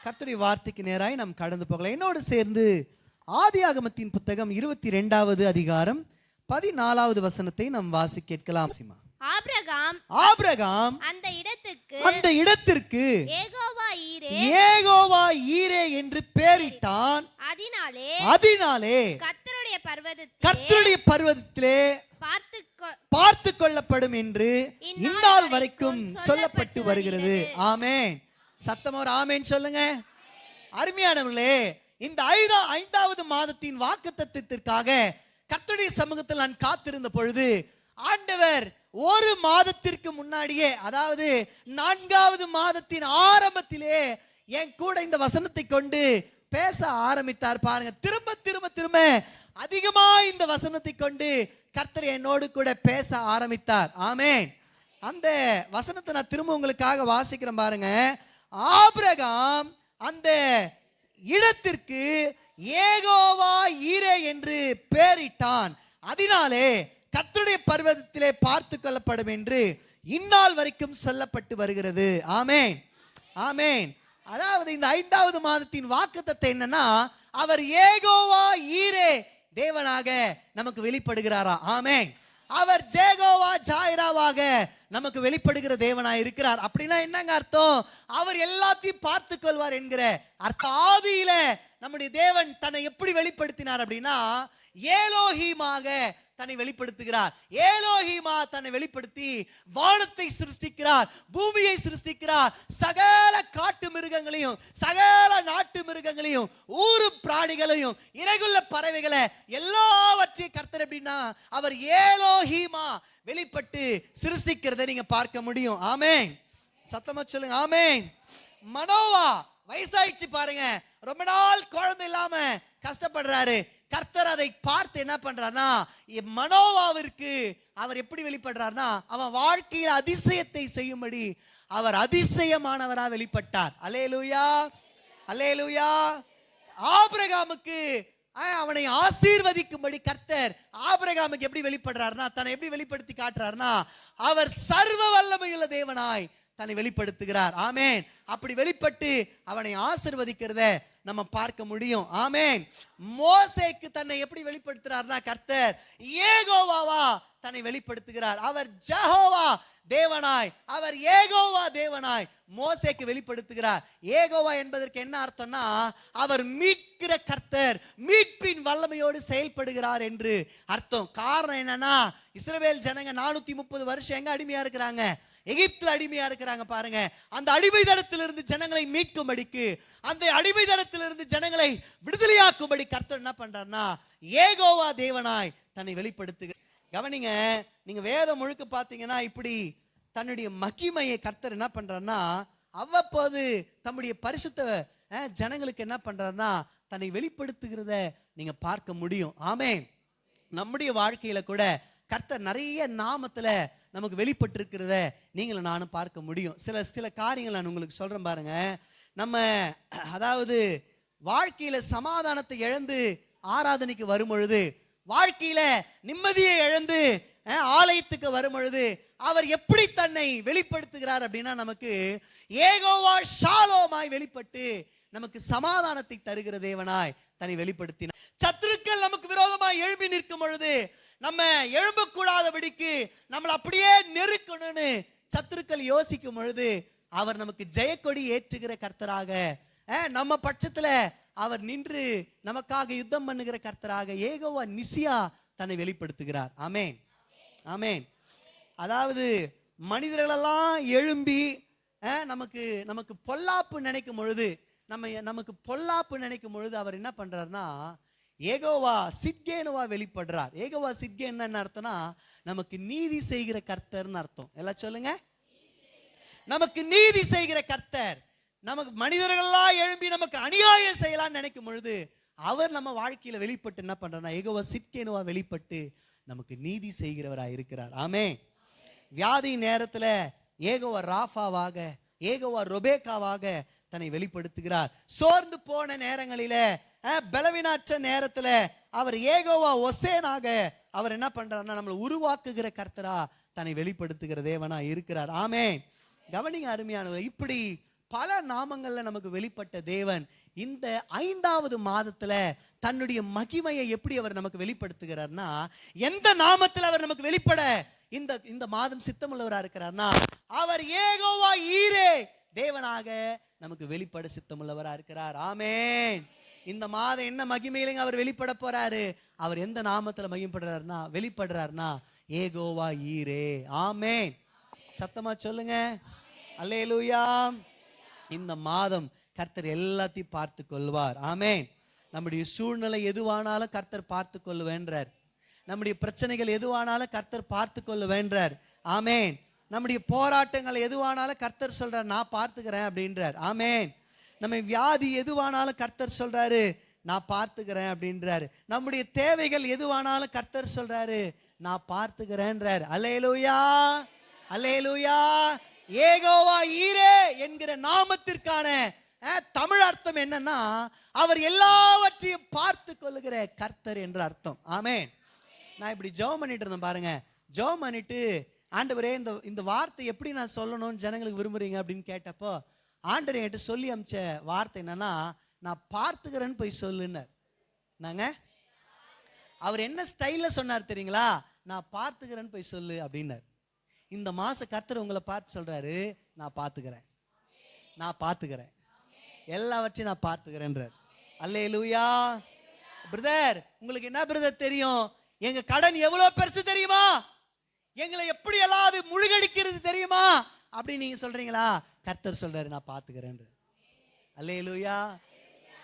கர்த்தருடைய வார்த்தைக்கு நேராய் நாம் கடந்து போகலாம். என்னோடு சேர்ந்து ஆதியாகமத்தின் புத்தகம் 22வது அதிகாரம் 14வது வசனத்தை நாம் வாசி கேட்கலாம். ஆபிரகாம் அந்த இடத்திற்கு யெகோவா ஈரே என்று பெயரிட்டான். அதனாலே கர்த்தருடைய பர்வதத்திலே பார்த்து கொள்ளப்படும் என்று இந்நாள் வரைக்கும் சொல்லப்பட்டு வருகிறது. ஆமென். சத்தமா ஒரு ஆமென் சொல்லுங்க. அருமையானவர்களே, இந்த 5வது மாதத்தின் வாக்குத்தத்தத்திற்காக கர்த்தருடைய சமூகத்தில் நான் காத்திருந்த பொழுது ஆண்டவர் ஒரு மாதத்திற்கு முன்னாடியே, அதாவது 4வது மாதத்தின் ஆரம்பத்திலே என் கூட இந்த வசனத்தை கொண்டு பேச ஆரம்பித்தார். பாருங்க, திரும்ப திரும்ப திரும்ப அதிகமா இந்த வசனத்தை கொண்டு கர்த்தர் என்னோடு கூட பேச ஆரம்பித்தார். ஆமென். அந்த வசனத்தை நான் திரும்ப உங்களுக்காக வாசிக்கிறேன் பாருங்க. ஆபிரகாம் அந்த இடத்திற்கு யெகோவா ஈரே என்று பெயரிட்டான். அதனாலே கர்த்தருடைய பர்வதத்திலே பார்த்து கொள்ளப்படும் என்று இந்நாள் வரைக்கும் சொல்லப்பட்டு வருகிறது. ஆமென், ஆமென். அதாவது இந்த 5வது மாதத்தின் வாக்குத்தத்தம் என்னன்னா, அவர் யெகோவா ஈரே தேவனாக நமக்கு வெளிப்படுகிறாரா. ஆமென். அவர் ஜெகோவா ஜாயிராவாக நமக்கு வெளிப்படுகிற தேவனாய் இருக்கிறார். அப்படின்னா என்னங்க அர்த்தம்? அவர் எல்லாத்தையும் பார்த்து கொள்வார் என்கிற அர்த்தம். ஆதியில நம்முடைய தேவன் தன்னை எப்படி வெளிப்படுத்தினார் அப்படின்னா, ஏலோஹீமாக தன்னை வெளிப்படுத்துகிறார். ஏலோஹீமா தன்னை வெளிப்படுத்தி வானத்தை சிருஷ்டிக்கிறார், பூமியை சிருஷ்டிக்கிறார், சகல காட்டு மிருகங்களையும் சகல நாட்டு மிருகங்களையும் ஊரும் பிராணிகளையும் இறைகுள்ள பறவைகளை எல்லாவற்றையும் கர்த்தர் அப்படின்னா அவர் ஏலோஹீமா வெளிப்பட்டு சிருஷ்டிக்கிறதை நீங்க பார்க்க முடியும். ஆமென். சத்தமா சொல்லுங்க. ஆமென். மனோவா வயசாயிடுச்சு பாருங்க, ரொம்ப நாள் குழந்தை இல்லாம கஷ்டப்படுறாரு. கர்த்தர் அதை பார்த்து என்ன பண்றாருன்னா, மனோவாவிற்கு அவர் எப்படி வெளிப்படுறாருன்னா, அவன் வாழ்க்கையில் அதிசயத்தை செய்யும்படி அவர் அதிசயமானவரா வெளிப்பட்டார். அல்லேலூயா, அல்லேலூயா. ஆபிரகாமுக்கு அவனை ஆசீர்வதிக்கும்படி கர்த்தர் ஆபிரகாமுக்கு எப்படி வெளிப்படுறாருன்னா, தன்னை எப்படி வெளிப்படுத்தி காட்டுறாருன்னா, அவர் சர்வ வல்லமையுள்ள தேவனாய் தன்னை வெளிப்படுத்துகிறார். ஆமென். அப்படி வெளிப்பட்டு அவனை ஆசீர்வதிக்கிறத நம்ம பார்க்க முடியும். ஆமென். மோசேக்கு தன்னை எப்படி வெளிப்படுத்துறார்னா, கர்த்தர் யெகோவாவா தன்னை வெளிப்படுத்துகிறார். அவர் ஜெகோவா தேவனாய், அவர் யெகோவா தேவனாய் மோசேக்கு வெளிப்படுத்துகிறார். யெகோவா என்பதற்கு என்ன அர்த்தம்னா, அவர் மீட்கிற கர்த்தர், மீட்பின் வல்லமையோடு செயல்படுகிறார் என்று அர்த்தம். காரணம் என்னன்னா, இஸ்ரவேல் ஜனங்க 430 வருஷம் எங்க அடிமையா இருக்கிறாங்க? எகிப்துல அடிமையா இருக்கிறாங்க. பாருங்க, அந்த அடிமைதனத்திலிருந்து ஜனங்களை மீட்கும்படிக்கு, அந்த அடிமைதனத்திலிருந்து ஜனங்களை விடுதலையாக்கும்படி கர்த்தர் என்ன பண்றாருன்னா, யெகோவா தேவனாய் தன்னை வெளிப்படுத்துகிறார். கவனிங்க, நீங்க வேதம் முழுக்க பாத்தீங்கன்னா இப்படி தன்னுடைய மகிமையை கர்த்தர் என்ன பண்றாருன்னா, அவ்வப்போது தம்முடைய பரிசுத்த ஜனங்களுக்கு என்ன பண்றாருன்னா தன்னை வெளிப்படுத்துகிறத நீங்க பார்க்க முடியும். ஆமென். நம்முடைய வாழ்க்கையில கூட கர்த்தர் நிறைய நாமத்துல நமக்கு வெளிப்பட்டிருக்கிறத நீங்களும் நானும் பார்க்க முடியும். சில காரியங்கள் நான் உங்களுக்கு சொல்றேன் பாருங்க. நம்ம அதாவது வாழ்க்கையில சமாதானத்தை இழந்து ஆராதனைக்கு வரும் பொழுது, வாழ்க்கையில நிம்மதியை இழந்து ஆலயத்துக்கு வரும் பொழுது அவர் எப்படி தன்னை வெளிப்படுத்துகிறார் அப்படின்னா, நமக்கு யெகோவா ஷாலோமாய் வெளிப்பட்டு நமக்கு சமாதானத்தை தருகிற தேவனாய் தன்னை வெளிப்படுத்தினார். சத்துருக்கள் நமக்கு விரோதமாய் எழும்பி நிற்கும் பொழுது நம்ம எழும்பக்கூடாதபடிக்கு நம்மளை அப்படியே நெருக்கணும்னு சத்துருக்கள் யோசிக்கும் பொழுது அவர் நமக்கு ஜெயக்கொடி ஏற்றுகிற கர்த்தராக, நம்ம பட்சத்துல அவர் நின்று நமக்காக யுத்தம் பண்ணுகிற கர்த்தராக யெகோவா நிசியா தன்னை வெளிப்படுத்துகிறார். ஆமென், ஆமென். அதாவது மனிதர்களெல்லாம் எழும்பி நமக்கு பொல்லாப்பு நினைக்கும் பொழுது, நமக்கு பொல்லாப்பு நினைக்கும் பொழுது அவர் என்ன பண்றாருன்னா, யெகோவா சிட்கேனுவா வெளிப்படுறார். யெகோவா சிட்கேன் என்ன அர்த்தம்னா, நமக்கு நீதி செய்கிற கர்த்தர்னு அர்த்தம். எல்லாம் சொல்லுங்க. நமக்கு நீதி செய்கிற கர்த்தர். நமக்கு மனிதர்கள்லாம் எழும்பி நமக்கு அநியாயம் செய்யலாம்னு நினைக்கும் பொழுது அவர் நம்ம வாழ்க்கையில வெளிப்பட்டு என்ன பண்றாருன்னா, யெகோவா சிட்கேனுவா வெளிப்பட்டு நமக்கு நீதி செய்கிறவராக இருக்கிறார். ஆமென். வியாதி நேரத்துல யெகோவா ராஃபாவாக, யெகோவா ரொபேக்காவாக தன்னை வெளிப்படுத்துகிறார். சோர்ந்து போன நேரங்களில, பலவீனற்ற நேரத்துல அவர் யெகோவா ஒசேனாக அவர் என்ன பண்றாருன்னா, நம்மளை உருவாக்குகிற கர்த்தரா தன்னை வெளிப்படுத்துகிற தேவனா இருக்கிறார். ஆமென். கவனிங்க அருமையானவர், இப்படி பல நாமங்கள்ல நமக்கு வெளிப்பட்ட தேவன் இந்த 5வது மாதத்துல தன்னுடைய மகிமையை எப்படி அவர் நமக்கு வெளிப்படுத்துகிறார்னா, எந்த நாமத்தில் அவர் நமக்கு வெளிப்பட இந்த மாதம் சித்தமுள்ளவராக இருக்கிறார்னா, அவர் யெகோவா ஈரே தேவனாக நமக்கு வெளிப்பட சித்தமுள்ளவராக இருக்கிறார். ஆமென். இந்த மாதம் என்ன மகிமையில அவர் வெளிப்பட போறாரு? அவர் எந்த நாமத்துல வெளிப்படுறாருன்னா யெகோவா ஈரே. ஆமென். சத்தமா சொல்லுங்க அல்லேலூயா. இந்த மாதம் கர்த்தர் எல்லாத்தையும் பார்த்து கொள்வார். ஆமென். நம்முடைய சூழ்நிலை எதுவானாலும் கர்த்தர் பார்த்து கொள்ளுவேன்றார். நம்முடைய பிரச்சனைகள் எதுவானாலும் கர்த்தர் பார்த்து கொள்ளுவேன்றார். ஆமென். நம்முடைய போராட்டங்கள் எதுவானாலும் கர்த்தர் சொல்றார் நான் பார்த்துக்கிறேன் அப்படின்றார். ஆமென். நம்ம வியாதி எதுவானாலும் கர்த்தர் சொல்றாரு நான் பார்த்துக்கிறேன் அப்படின்றாரு. நம்முடைய தேவைகள் எதுவானாலும் கர்த்தர் சொல்றாரு நான் பார்த்துக்கிறேன்றார். அல்லேலூயா அல்லேலூயா. யெகோவா ஈரே என்கிற நாமத்திற்கான தமிழ் அர்த்தம் என்னன்னா, அவர் எல்லாவற்றையும் பார்த்து கொள்ளுகிற கர்த்தர் என்ற அர்த்தம். ஆமென். நான் இப்படி ஜெபம் பண்ணிட்டு இருந்தேன் பாருங்க. ஜெபம் பண்ணிட்டு ஆண்டவரே இந்த வார்த்தை எப்படி நான் சொல்லணும்னு ஜனங்களுக்கு விரும்புறீங்க அப்படின்னு கேட்டப்போ ஆண்டவர் என்கிட்ட சொல்லி அமிச்ச வார்த்தை என்னன்னா, நான் பார்த்துக்கிறேன்னு போய் சொல்லுன்னார். நாங்க அவர் என்ன ஸ்டைல்ல சொன்னார் தெரியுங்களா? நான் பார்த்துக்கிறேன்னு போய் சொல்லு அப்படின்னார். இந்த மாச கர்த்தர் உங்களை பார்த்து சொல்றாரு நான் பார்த்துக்கிறேன், நான் பார்த்துக்கிறேன், எல்லாவற்றையும் நான் பார்த்துக்கிறேன்றார். அல்லேலூயா. பிரதர், உங்களுக்கு என்ன பிரதர் தெரியும்? எங்க கடன் எவ்வளவு பெருசு தெரியுமா? எங்களை எப்படி எல்லாம் முழுகடிக்கிறது தெரியுமா அப்படின்னு நீங்க சொல்றீங்களா? கர்த்தர் சொல்றாரு நான் பார்த்துக்கிறேன். அல்லேலூயா.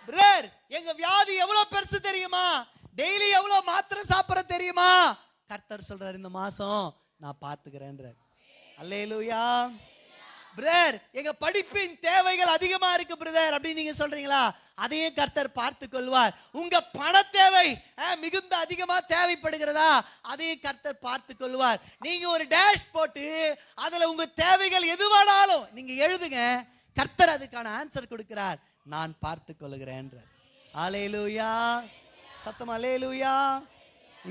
பிரதர், எங்க வியாதி எவ்வளவு பெருசு தெரியுமா? டெய்லி எவ்வளவு மாத்திரை சாப்பிட தெரியுமா? கர்த்தர் சொல்றாரு இந்த மாசம் நான் பார்த்துக்கிறேன்றார். அல்லேலூயா. பிரதர், எங்க படிப்பின் தேவைகள் அதிகமா இருக்கு பிரதர் அப்படின்னு நீங்க சொல்றீங்களா? அதையும் கர்த்தர் பார்த்து கொள்வார். உங்க பண தேவை மிகுந்த அதிகமா தேவைப்படுகிறதா? அதையும் கர்த்தர் பார்த்து கொள்வார். நீங்க ஒரு டேஷ் போட்டு அதுல உங்க தேவைகள் எதுவானாலும் நீங்க எழுதுங்க, கர்த்தர் அதுக்கான ஆன்சர் கொடுக்கிறார். நான் பார்த்து கொள்கிறேன். அல்லேலூயா. சத்தம் அல்லேலூயா.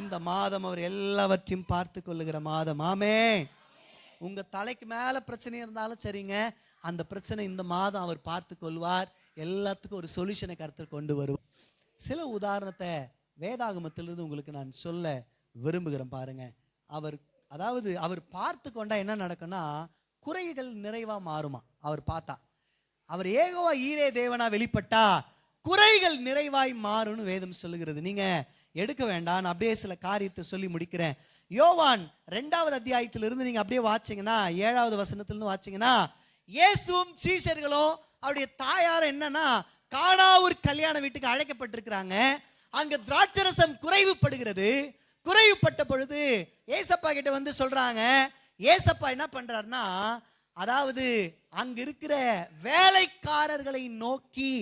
இந்த மாதம் அவர் எல்லாவற்றையும் பார்த்து கொள்ளுகிற மாதம். ஆமென். உங்க தலைக்கு மேல பிரச்சனை இருந்தாலும் சரிங்க, அந்த பிரச்சனை இந்த மாதம் அவர் பார்த்து கொள்வார். எல்லாத்துக்கும் ஒரு சொல்யூஷனை கர்த்தர் கொண்டு வருவார். சில உதாரணத்தை வேதாகமத்திலிருந்து உங்களுக்கு நான் சொல்ல விரும்புகிறேன் பாருங்க. அவர் பார்த்து கொண்டா என்ன நடக்கும்னா, குறைகள் நிறைவா மாறுமா. அவர் பார்த்தா, அவர் யெகோவா ஈரே தேவனா வெளிப்பட்டா குறைகள் நிறைவாய் மாறும்னு வேதம் சொல்லுகிறது. நீங்க எடுக்க வேண்டாம், நான் அப்படியே சில காரியத்தை சொல்லி முடிக்கிறேன். யோவான் 2வது அத்தியாயத்திலிருந்து நீங்க அப்படியே வாசிங்கன்னா, 7வது வசனத்திலிருந்து வாசிங்கன்னா, இயேசுவும் சீஷர்களும் அவருடைய தாயார் என்னன்னா கானா ஒரு கல்யாண வீட்டுக்கு அழைக்கப்பட்டிருக்கிறாங்க. அங்க திராட்சரசம் குறைவுபடுகிறது. குறைவுபட்ட பொழுது ஏசப்பா கிட்ட வந்து சொல்றாங்க. ஏசப்பா என்ன பண்றாருன்னா, அதாவது அங்க இருக்கிற வேலைக்காரர்களை நோக்கி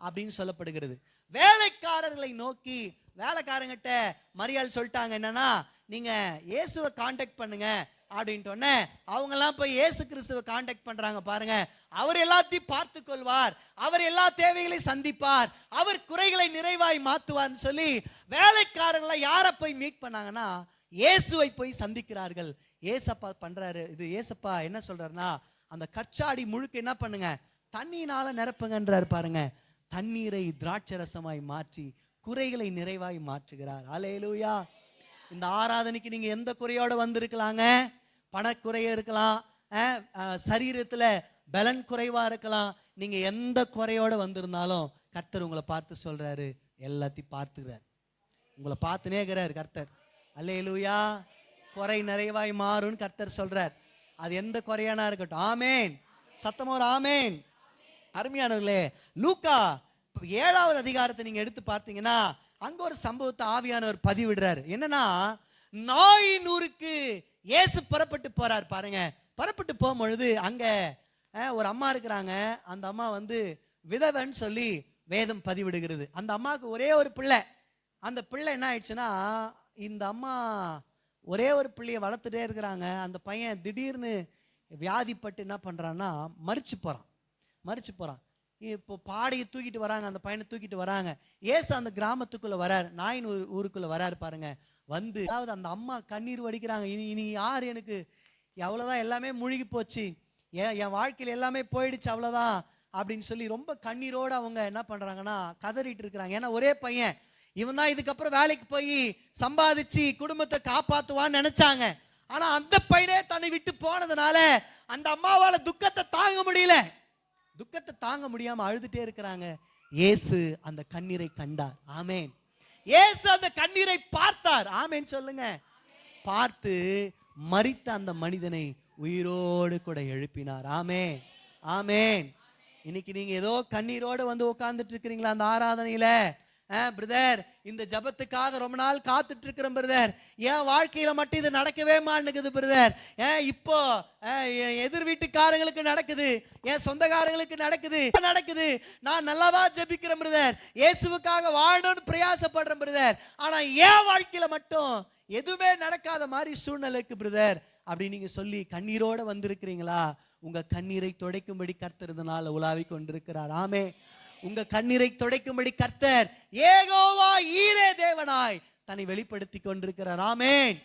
அப்படின்னு சொல்லப்படுகிறது. வேலைக்காரர்களை நோக்கி வேலைக்காரங்கிட்ட மரியாள் சொல்லிட்டாங்க என்னன்னா, நீங்க இயேசுவை காண்டாக்ட் பண்ணுங்க அப்படின்ட்டு அவங்க எல்லாம் போய் இயேசு கிறிஸ்துவை காண்டாக்ட் பண்றாங்க பாருங்க. அவர் எல்லாத்தையும் பார்த்து கொள்வார், அவர் எல்லா தேவைகளையும் சந்திப்பார், அவர் குறைகளை நிறைவாய் மாத்துவார்னு சொல்லி வேலைக்காரர்களை யாரை போய் மீட் பண்ணாங்கன்னா இயேசுவை போய் சந்திக்கிறார்கள். ஏசப்பா பண்றாரு இது. ஏசப்பா என்ன சொல்றாருன்னா, அந்த கச்சாடி முழுக்க என்ன பண்ணுங்க, தண்ணீனால நிரப்புங்கன்றாரு பாருங்க. தண்ணீரை திராட்சரசமாய் மாற்றி குறைகளை நிறைவாய் மாற்றுகிறார். அல்லேலூயா. இந்த ஆராதனைக்கு நீங்க எந்த குறையோட வந்திருக்கலாங்க? பணக்குறையா இருக்கலாம், சரீரத்துல பலன் குறைவா இருக்கலாம். நீங்க எந்த குறையோட வந்திருந்தாலும் கர்த்தர் உங்களை பார்த்து சொல்றாரு எல்லாத்தையும் பார்த்துக்கிறார். உங்களை பார்த்துனே இருக்கிறார் கர்த்தர். அல்லேலூயா. குறை நிறைவாய் மாறும்னு கர்த்தர் சொல்றார். அது எந்த குறையானா இருக்கட்டும். ஆமேன். சத்தமா ஒரு ஆமேன். அருமையானவர்களே, லூக்கா 7வது அதிகாரத்தை நீங்க எடுத்து பார்த்தீங்கன்னா அங்க ஒரு சம்பவத்தை ஆவியானவர் பதிவிடுறாரு. என்னன்னா, நாயினூருக்கு இயேசு புறப்பட்டு போறார் பாருங்க. புறப்பட்டு போகும்பொழுது அங்க ஒரு அம்மா இருக்கிறாங்க. அந்த அம்மா வந்து விதவன்னு சொல்லி வேதம் பதிவிடுகிறது. அந்த அம்மாவுக்கு ஒரே ஒரு பிள்ளை. அந்த பிள்ளை என்ன ஆயிடுச்சுன்னா, இந்த அம்மா ஒரே ஒரு பிள்ளைய வளர்த்துட்டே இருக்கிறாங்க. அந்த பையன் திடீர்னு வியாதிப்பட்டு என்ன பண்றான்னா மரிச்சு போறான். இப்போ பாடையை தூக்கிட்டு வராங்க, அந்த பையனை தூக்கிட்டு வராங்க. ஏசு அந்த கிராமத்துக்குள்ள வரார், நாயின் ஊருக்குள்ள வராரு பாருங்க. வந்து அதாவது அந்த அம்மா கண்ணீர் வடிக்கிறாங்க. இனி யார் எனக்கு, அவ்வளோதான், எல்லாமே முழுகி போச்சு, என் வாழ்க்கையில் எல்லாமே போயிடுச்சு, அவ்வளோதான். அப்படின்னு சொல்லி ரொம்ப கண்ணீரோடு அவங்க என்ன பண்றாங்கன்னா கதறிட்டு இருக்கிறாங்க. ஏன்னா ஒரே பையன், இவன் தான் இதுக்கப்புறம் வேலைக்கு போய் சம்பாதிச்சு குடும்பத்தை காப்பாற்றுவான்னு நினைச்சாங்க. ஆனா அந்த பையனே தன்னை விட்டு போனதுனால அந்த அம்மாவால துக்கத்தை தாங்க முடியல. துக்கத்தை தாங்க முடியாம அழுதுட்டே இருக்கிறாங்க. இயேசு அந்த கண்ணீரை கண்டார். ஆமேன். இயேசு அந்த கண்ணீரை பார்த்தார். ஆமேன் சொல்லுங்க. பார்த்து மரித்த அந்த மனிதனை உயிரோடு கூட எழுப்பினார். ஆமேன், ஆமேன். இன்னைக்கு நீங்க ஏதோ கண்ணீரோடு வந்து உட்கார்ந்துட்டு இருக்கிறீங்களா அந்த ஆராதனையில? பிரதர், இந்த ஜபத்துக்காக ரொம்ப நாள் காத்துட்டு இருக்கிறேன் பிரதர், என் வாழ்க்கையில மட்டும் இது நடக்கவே மாட்டேங்குது பிரதர். இப்போ எதிர் வீட்டுக்காரங்களுக்கு நடக்குது, என் சொந்தக்காரங்களுக்கு நடக்குது. நான் நல்லாதான் ஜபிக்கிறேன் பிரதர், இயேசுவுக்காக வாழணும்னு பிரயாசப்படுறேன் பிரதர். ஆனா என் வாழ்க்கையில மட்டும் எதுவுமே நடக்காத மாதிரி சூழ்நிலைக்கு பிரதர் அப்படி நீங்க சொல்லி கண்ணீரோட வந்திருக்கிறீங்களா? உங்க கண்ணீரை துடைக்கும்படி கர்த்தர் இதனால உலாவி கொண்டிருக்கிறார். ஆமே. உங்க கண்ணீரை துடைக்கும்படி கர்த்தர் யெகோவா ஈரே தேவனாய் தன்னை வெளிப்படுத்தி கொண்டிருக்கிறார். ஆமேன்,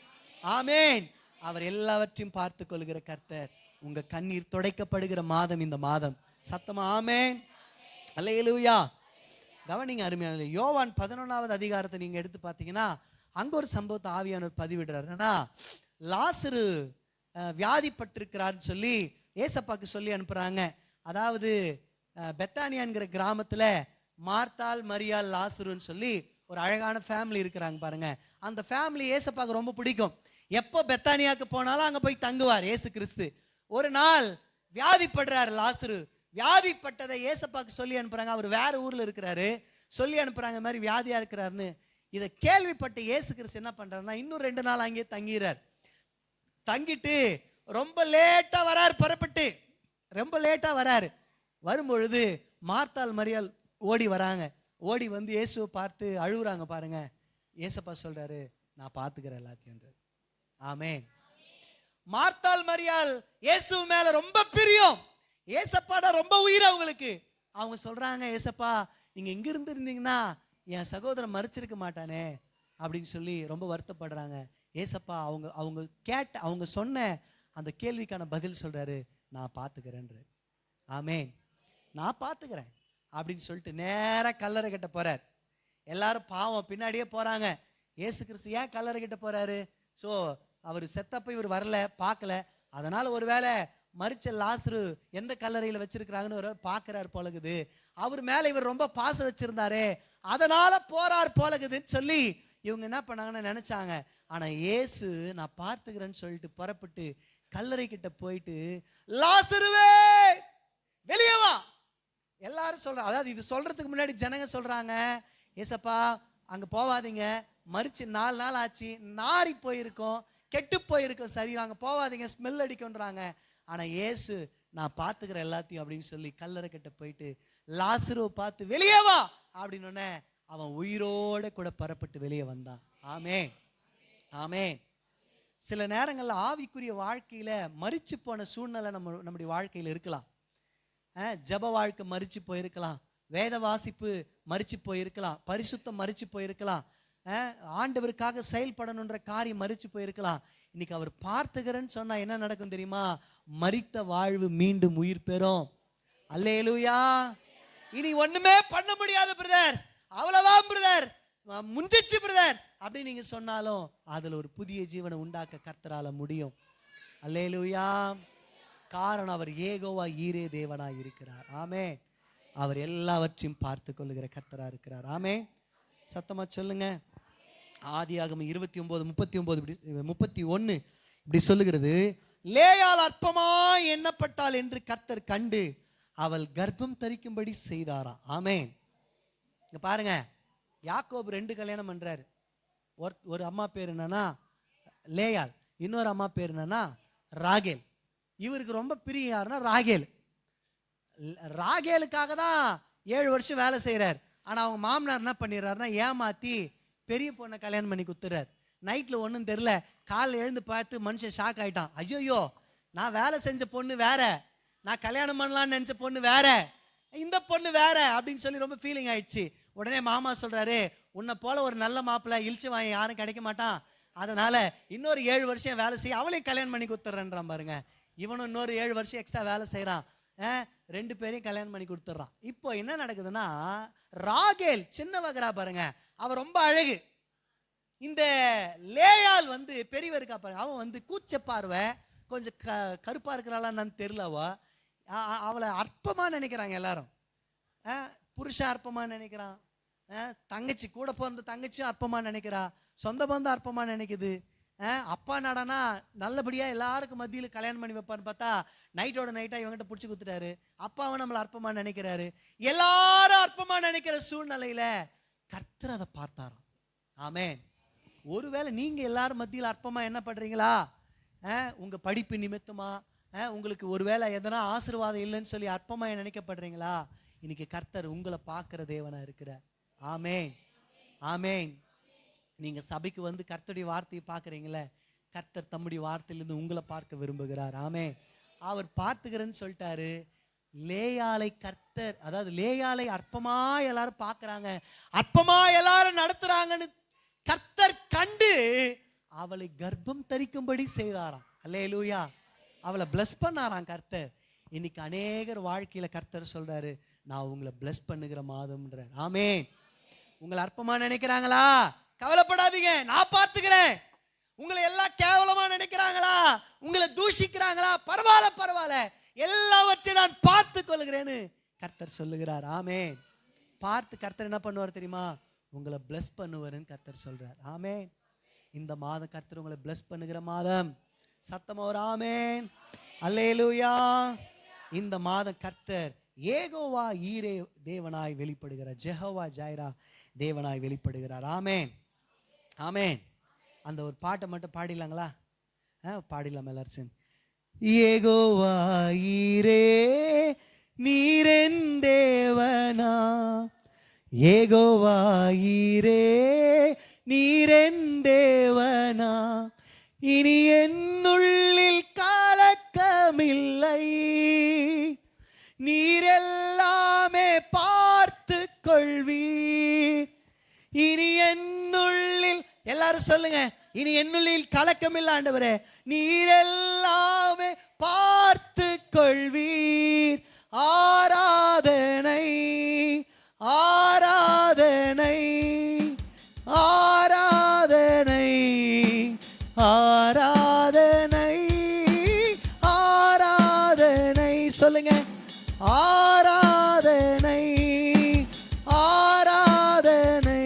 ஆமேன். அவர் எல்லாவற்றையும் பார்த்து கொள்கிற கர்த்தர். உங்க கண்ணீர் துடைக்கப்படுகிற மாதம் இந்த மாதம். சத்தமா ஆமேன், அல்லேலூயா. கவனிங்க அருமையான யோவான் 11வது அதிகாரத்தை நீங்க எடுத்து பார்த்தீங்கன்னா அங்க ஒரு சம்பவத்தை ஆவியானவர் பதிவிடுறாருன்னா, லாசரு வியாதிப்பட்டிருக்கிறான்னு சொல்லி ஏசப்பாக்கு சொல்லி அனுப்புறாங்க. அதாவது பெத்தானியான்கிற கிராமத்துல மார்த்தாள், மரியாள், லாசருன்னு சொல்லி ஒரு அழகான ஃபேமிலி இருக்கிறாங்க பாருங்க. அந்த ஃபேமிலி ஏசப்பாக்கு ரொம்ப பிடிக்கும். எப்போ பெத்தானியாக்கு போனாலும் அங்க போய் தங்குவார் ஏசு கிறிஸ்து. ஒரு நாள் வியாதிப்படுறாரு லாசரு. வியாதிப்பட்டதை ஏசப்பாக்கு சொல்லி அனுப்புறாங்க. அவர் வேற ஊர்ல இருக்கிறாரு. சொல்லி அனுப்புறாங்க மாதிரி வியாதியா இருக்கிறாருன்னு. இதை கேள்விப்பட்ட இயேசு கிறிஸ்து என்ன பண்றாருன்னா இன்னும் 2 நாள் அங்கேயே தங்கிறார். தங்கிட்டு ரொம்ப லேட்டா வராரு. புறப்பட்டு ரொம்ப லேட்டா வராரு. வரும்பொழுது மார்த்தாள், மரியாள் ஓடி வராங்க. ஓடி வந்து இயேசுவை பார்த்து அழுகுறாங்க பாருங்க. ஏசப்பா சொல்றாரு, நான் பார்த்துக்கிறேன் எல்லாத்தையும். ஆமேன். மார்த்தாள், மரியாள் இயேசு மேல ரொம்ப பிரியம். ஏசப்பாடா ரொம்ப உயிர் அவங்களுக்கு. அவங்க சொல்றாங்க, ஏசப்பா நீங்க எங்க இருந்து இருந்தீங்கன்னா என் சகோதரன் மறிச்சிருக்க மாட்டானே அப்படின்னு சொல்லி ரொம்ப வருத்தப்படுறாங்க. ஏசப்பா அவங்க சொன்ன அந்த கேள்விக்கான பதில் சொல்றாரு, நான் பார்த்துக்கிறேன்ற. ஆமேன், நான் பார்த்துக்கிறேன் அப்படின்னு சொல்லிட்டு நேரா கல்லறை கிட்ட போறார். எல்லாரும் பாவம் பின்னாடியே போறாங்க. ஏசு கிறிஸ்து ஏன் கல்லறை கிட்ட போறாரு? ஸோ அவர் செத்தப்ப இவர் வரல, பார்க்கல. அதனால ஒருவேளை மரிச்ச லாசரு எந்த கல்லறையில வச்சிருக்கிறாங்கன்னு ஒரு பார்க்கிறார் போலகுது. அவர் மேல இவர் ரொம்ப பாசம் வச்சிருந்தாரே, அதனால போறார் போலகுதுன்னு சொல்லி இவங்க என்ன பண்ணாங்கன்னு நினைச்சாங்க. ஆனா இயேசு நான் பார்த்துக்கிறேன்னு சொல்லிட்டு புறப்பட்டு கல்லறை கிட்ட போயிட்டு, லாசருவே வெளியே வா. எல்லாரும் சொல்றாங்க. அதாவது இது சொல்றதுக்கு முன்னாடி ஜனங்க சொல்றாங்க, ஏசப்பா அங்க போவாதீங்க, மரிச்சு 4 நாள் ஆச்சு, நாரி போயிருக்கோம், கெட்டு போயிருக்கோம், சரி அங்க போவாதீங்க, ஸ்மெல் அடிக்கும்ன்றாங்க. ஆனா இயேசு நான் பார்த்துக்கிறேன் எல்லாத்தையும் அப்படின்னு சொல்லி கல்லறை கிட்ட போயிட்டு லாசருவை பார்த்து வெளியே வா அப்படின்னு அவன் உயிரோட கூட புறப்பட்டு வெளியே வந்தான். ஆமேன், ஆமேன். சில நேரங்கள்ல ஆவிக்குரிய வாழ்க்கையில மரிச்சு போன சூழ்நிலை நம்முடைய வாழ்க்கையில இருக்கலாம். ஜப வாழ்க்கை மரிச்சு போயிருக்கலாம், வேத வாசிப்பு மரிச்சு போயிருக்கலாம், பரிசுத்தம் மரிச்சு போயிருக்கலாம், ஆண்டவருக்காக செயல்படணுன்ற காரியம் மரிச்சு போயிருக்கலாம். இன்னைக்கு அவர் பார்த்துக்கிறேன்னு சொன்னா என்ன நடக்கும் தெரியுமா? மரித்த வாழ்வு மீண்டும் உயிர் பெறும். அல்லேலூயா. இனி ஒண்ணுமே பண்ண முடியாது பிரதர், அவ்வளவுதான் பிரதர், முஞ்சிச்சு பிரதர் அப்படின்னு நீங்க சொன்னாலும் அதுல ஒரு புதிய ஜீவனை உண்டாக்க கர்த்தரால முடியும். அல்லேலூயா. காரணம் அவர் யெகோவா ஈரே தேவனாய் இருக்கிறார். ஆமே. அவர் எல்லாவற்றையும் பார்த்து கொள்ளுகிற கர்த்தரா இருக்கிறார். ஆமே. சத்தமா சொல்லுங்க. ஆதியாகமம் 29:39-31 இப்படி சொல்லுகிறது, லேயாள் அற்பமாய் எண்ணப்பட்டாள் என்று கர்த்தர் கண்டு அவள் கர்ப்பம் தரிக்கும்படி செய்தாராம். ஆமேன். இங்க பாருங்க, யாக்கோபு 2 கல்யாணம் பண்றாரு. ஒரு அம்மா பேர் என்னன்னா லேயாள், இன்னொரு அம்மா பேர் என்னன்னா ராகேல். இவருக்கு ரொம்ப பிரிய யாருன்னா ராகேல். ராகேலுக்காக தான் 7 வருஷம் வேலை செய்யறாரு. ஆனா அவங்க மாமனார் என்ன பண்ணிடுறாருன்னா ஏமாத்தி பெரிய பொண்ணை கல்யாணம் பண்ணி குத்துறாரு. நைட்ல ஒன்றும் தெரியல, காலைல எழுந்து பார்த்து மனுஷன் ஷாக் ஆயிட்டான். ஐயோ, நான் வேலை செஞ்ச பொண்ணு வேற, நான் கல்யாணம் பண்ணலான்னு நினைச்ச பொண்ணு வேற, இந்த பொண்ணு வேற அப்படின்னு சொல்லி ரொம்ப ஃபீலிங் ஆயிடுச்சு. உடனே மாமா சொல்றாரு, உன்னை போல ஒரு நல்ல மாப்பிள்ளை இழிச்சு வாங்கி யாரும் கிடைக்க மாட்டான், அதனால இன்னொரு 7 வருஷம் வேலை செய்ய அவளையும் கல்யாணம் பண்ணி கொடுத்துட்றேன்றான் பாருங்க. இவனும் இன்னொரு 7 வருஷம் எக்ஸ்ட்ரா வேலை செய்யறான். 2 பேரையும் கல்யாணம் பண்ணி கொடுத்துட்றான். இப்போ என்ன நடக்குதுன்னா, ராகேல் சின்னவகரா பாருங்க, அவ ரொம்ப அழகு. இந்த லேயால் வந்து பெரியவருக்கா பாருங்க, அவன் வந்து கூச்ச பார்வை, கொஞ்சம் கருப்பா இருக்கிறாளான்னு தெரியல. அவளை அற்பமா நினைக்கிறாங்க எல்லாரும். புருஷன் அற்பமா நினைக்கிறான், தங்கச்சி கூட பிறந்த தங்கச்சியும் அற்பமா நினைக்கிறா, சொந்த பந்தம் அற்பமா நினைக்குது. அப்பா நாடானா நல்லபடியா எல்லாருக்கும் மத்தியில் கல்யாணம் பண்ணி வைப்பான்னு பார்த்தா நைட்டோட நைட்டா இவங்கிட்ட பிடிச்சி குத்துட்டாரு. அப்பாவை நம்மளை அற்பமா நினைக்கிறாரு. எல்லாரும் அற்பமா நினைக்கிற சூழ்நிலையில கர்த்தர் அதை பார்த்தாராம். ஆமென். ஒருவேளை நீங்க எல்லாரும் மத்தியில் அற்பமா என்ன பண்றீங்களா? உங்க படிப்பு நிமித்தமா, உங்களுக்கு ஒருவேளை எதனா ஆசீர்வாதம் இல்லைன்னு சொல்லி அற்பமா நினைக்கப்படுறீங்களா? இன்னைக்கு கர்த்தர் உங்களை பார்க்கிற தேவனா இருக்கிறார். ஆமென், ஆமென். நீங்க சபைக்கு வந்து கர்த்தருடைய வார்த்தையை பார்க்குறீங்களே, கர்த்தர் தம்முடைய வார்த்தையிலிருந்து உங்களை பார்க்க விரும்புகிறார். ஆமென். அவர் பார்த்துக்கிறேன்னு சொல்லிட்டாரு. லேயாலை கர்த்தர், அதாவது லேயாலை அற்பமா எல்லாரும் பார்க்குறாங்க, அற்பமா எல்லாரும் நடத்துறாங்கன்னு கர்த்தர் கண்டு அவளை கர்ப்பம் தரிக்கும்படி செய்தாராம். அல்லேலூயா. அவளை பிளஸ் பண்ணாராம் கர்த்தர். இன்னைக்கு அநேகர் வாழ்க்கையில கர்த்தர் சொல்றாரு, நான் உங்களை பிளஸ் பண்ணுகிற மாதம்ன்றார். ஆமென். உங்களை அற்பமா நினைக்கிறாங்களா? கவலைப்படாதீங்க, நான் பார்த்துக்கிறேன். உங்களை எல்லாம் கேவலமா நினைக்கிறாங்களா, உங்களை தூஷிக்கிறாங்களா, பரவாயில்ல பரவாயில்ல, எல்லாவற்றையும் நான் பார்த்து கொள்கிறேன்னு கர்த்தர் சொல்லுகிறார். ஆமென். பார்த்து கர்த்தர் என்ன பண்ணுவார் தெரியுமா? உங்களை பிளஸ் பண்ணுவாருன்னு கர்த்தர் சொல்றார். ஆமென். இந்த மாதம் கர்த்தர் உங்களை பிளஸ் பண்ணுகிற மாதம். சத்தமா ஒரு ஆமென், அல்லேலூயா. இந்த மாதம் கர்த்தர் ஏகோவா ஈரே தேவனாய் வெளிப்படுகிறார், ஜெகோவா ஜாயிரா தேவனாய் வெளிப்படுகிறார். ஆமென், ஆமென். அந்த ஒரு பாட்டை மட்டும் பாடிடலாங்களா? பாடிடலாம் எல்லாரும் சேர்ந்து. ஏகோவா ஈரே நீரென் தேவனா, ஏகோவா ஈரே நீரென் தேவனா, இனி என்னுள்ளில் கலக்கமில்லை, நீரெல்லாமே பார்த்து கொள்வீர். இனி என்னுள்ளில், எல்லாரும் சொல்லுங்க, இனி என்னுள்ளில் கலக்கமில்லை ஆண்டவரே, நீரெல்லாமே பார்த்து கொள்வீர். ஆராதனை ஆராதனை ஆராதனை ஆராதனை ஆராதனை, சொல்லுங்க, ஆராதனை ஆராதனை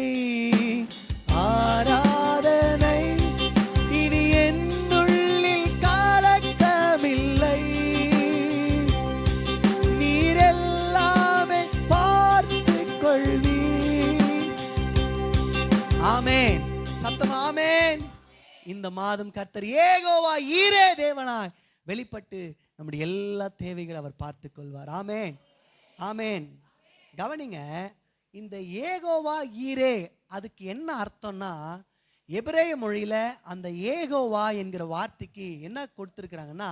ஆராதனை, இனி என்னுள்ளில் கலக்கமில்லை, நீரெல்லாமே பார்த்து கொள்வீர். ஆமென். சத்தம் ஆமென். இந்த மாதம் கர்த்தர் ஏகோவா ஈரே தேவனாய் வெளிப்பட்டு நம்முடைய எல்லா தேவைகளை அவர் பார்த்து கொள்வார். ஆமென், ஆமென். கவனிங்க, இந்த ஏகோவா ஈரே அதுக்கு என்ன அர்த்தம்னா, எபிரேய மொழியில அந்த ஏகோவா என்கிற வார்த்தைக்கு என்ன கொடுத்திருக்கிறாங்கன்னா,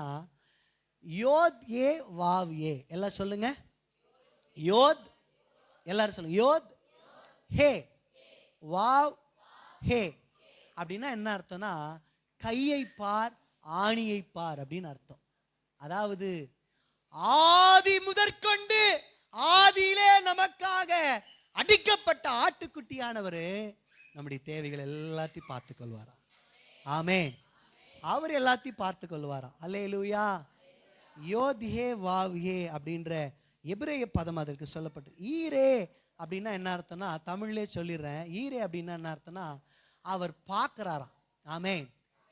யோத் ஏ வாவ் ஏ. எல்லாம் சொல்லுங்க, யோத், எல்லாரும் சொல்லுங்க, யோத் ஹே வாவ் ஹே. அப்படின்னா என்ன அர்த்தம்னா, கையை பார் ஆணியை பார் அப்படின்னு அர்த்தம். அதாவது ஆதி முதற்கொண்டு ஆதியிலே நமக்காக அடிக்கப்பட்ட ஆட்டுக்குட்டியானவர் நம்முடைய தேவைகள் எல்லாத்தையும் பார்த்து கொள்வாரா. ஆமென். அவர் எல்லாத்தையும் பார்த்து கொள்வாரா. அல்லேலூயா. யோத்ஹே வாவ்ஹே அப்படின்ற எபிரேய பதம் அதற்கு சொல்லப்பட்டு. ஈரே அப்படின்னா என்ன அர்த்தம்னா, தமிழ்லே சொல்லிடுறேன். ஈரே அப்படின்னா என்ன அர்த்தம்னா, அவர் பார்க்கிறாராம். ஆமென்.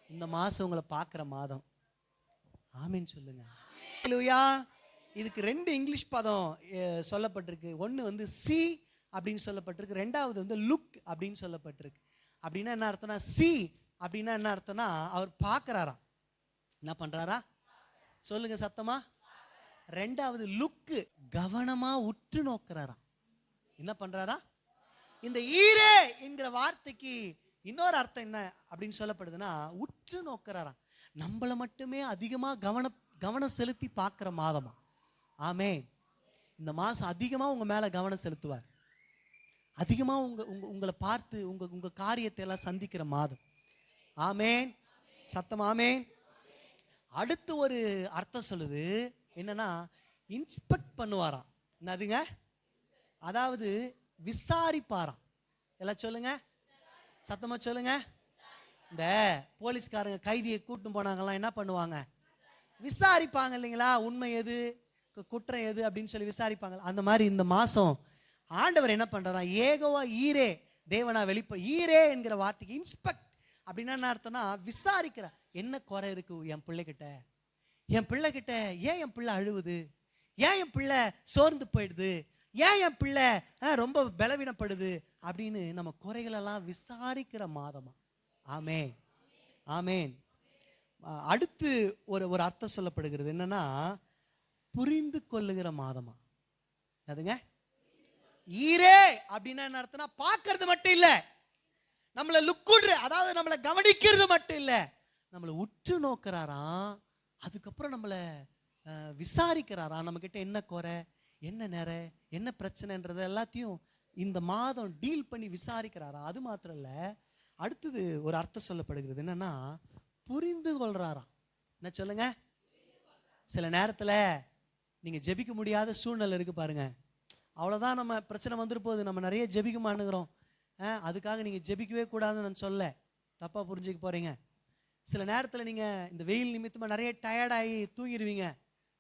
இந்த மாசம் உங்களை பார்க்கிற மாதம். ஆமென் சொல்லுங்க. அல்லேலூயா. இதுக்கு 2 இங்கிலீஷ் பதம் சொல்லப்பட்டிருக்கு. ஒன்று வந்து சி அப்படின்னு சொல்லப்பட்டிருக்கு, ரெண்டாவது வந்து லுக் அப்படின்னு சொல்லப்பட்டிருக்கு. அப்படின்னா என்ன அர்த்தம்னா, சி அப்படின்னா என்ன அர்த்தம்னா, அவர் பார்க்கிறாராம். என்ன பண்றாரா சொல்லுங்க சத்தமா. ரெண்டாவது லுக்கு, கவனமா உற்று நோக்கிறாராம். என்ன பண்றாரா? இந்த ஈரே என்கிற வார்த்தைக்கு இன்னொரு அர்த்தம் என்ன அப்படின்னு சொல்லப்படுதுன்னா, உற்று நோக்கிறாராம். நம்மளை மட்டுமே அதிகமா கவனம் செலுத்தி பார்க்கிற மாதமா. ஆமென். இந்த மாசம் அதிகமா உங்க மேல கவனம் செலுத்துவார். அதிகமா உங்களை பார்த்து உங்க காரியத்தை எல்லாம் சந்திக்கிற மாதம். ஆமென். சத்தம் ஆமென். அடுத்து ஒரு அர்த்தம் சொல்லுது. என்னன்னா, இன்ஸ்பெக்ட் பண்ணுவாராம். என்னதுங்க? அதாவது விசாரிப்பாராம். எல்லாம் சொல்லுங்க, சத்தமா சொல்லுங்க. இந்த போலீஸ்காரங்க கைதியை கூட்டின்னு போனாங்கலாம் என்ன பண்ணுவாங்க? விசாரிப்பாங்க இல்லைங்களா? உண்மை எது, குற்றம் எது அப்படின்னு சொல்லி விசாரிப்பாங்க. அந்த மாதிரி இந்த மாசம் ஆண்டவர் என்ன பண்றாரா? ஏகோவா ஈரே தேவனா ஈரே என்கிற வார்த்தைக்கு இன்ஸ்பெக்ட் அப்படின்னா என்ன அர்த்தம்னா விசாரிக்கிற. என்ன குறை இருக்கு என் பிள்ளைகிட்ட? என் பிள்ளைகிட்ட ஏன் என் பிள்ளை அழுவுது? ஏன் என் பிள்ளை சோர்ந்து போயிடுது? ஏன் என் பிள்ளை ரொம்ப பலவீனப்படுது அப்படின்னு நம்ம குறைகளெல்லாம் விசாரிக்கிற மாதமா. ஆமேன், ஆமேன். அடுத்து ஒரு அர்த்தம் சொல்லப்படுகிறது. என்னன்னா புரிந்து கொள்ளுகிற மாதமா. அதுங்க ஈரே அப்படின்னா என்ன அர்த்தம்னா பார்க்கறது மட்டும் இல்ல, நம்மளை லுக்குடுற, அதாவது நம்மளை கவனிக்கிறது மட்டும் இல்ல, நம்மளை உற்று நோக்கிறாராம். அதுக்கப்புறம் நம்மளை விசாரிக்கிறாராம். நம்ம கிட்ட என்ன குறை, என்ன நிறை, என்ன பிரச்சனைன்றது எல்லாத்தையும் இந்த மாதம் டீல் பண்ணி விசாரிக்கிறாரா. அது மாத்திரம் இல்ல, அடுத்தது ஒரு அர்த்தம் சொல்லப்படுகிறது. என்னன்னா புரிந்து கொள்றாராம். என்ன சொல்லுங்க? சில நேரத்துல நீங்க ஜெபிக்க முடியாத சூழ்நிலை இருக்கு பாருங்க. அவ்வளவுதான், நம்ம பிரச்சனை வந்துட்டு போகுது, நம்ம நிறைய ஜெபிக்க மாட்டேங்கிறோம். அதுக்காக நீங்க ஜெபிக்கவே கூடாதுன்னு நான் சொல்ல, தப்பா புரிஞ்சுக்க போறீங்க. சில நேரத்துல நீங்க இந்த வெயில் நிமித்தமா நிறைய டயர்டாகி தூங்கிடுவீங்க.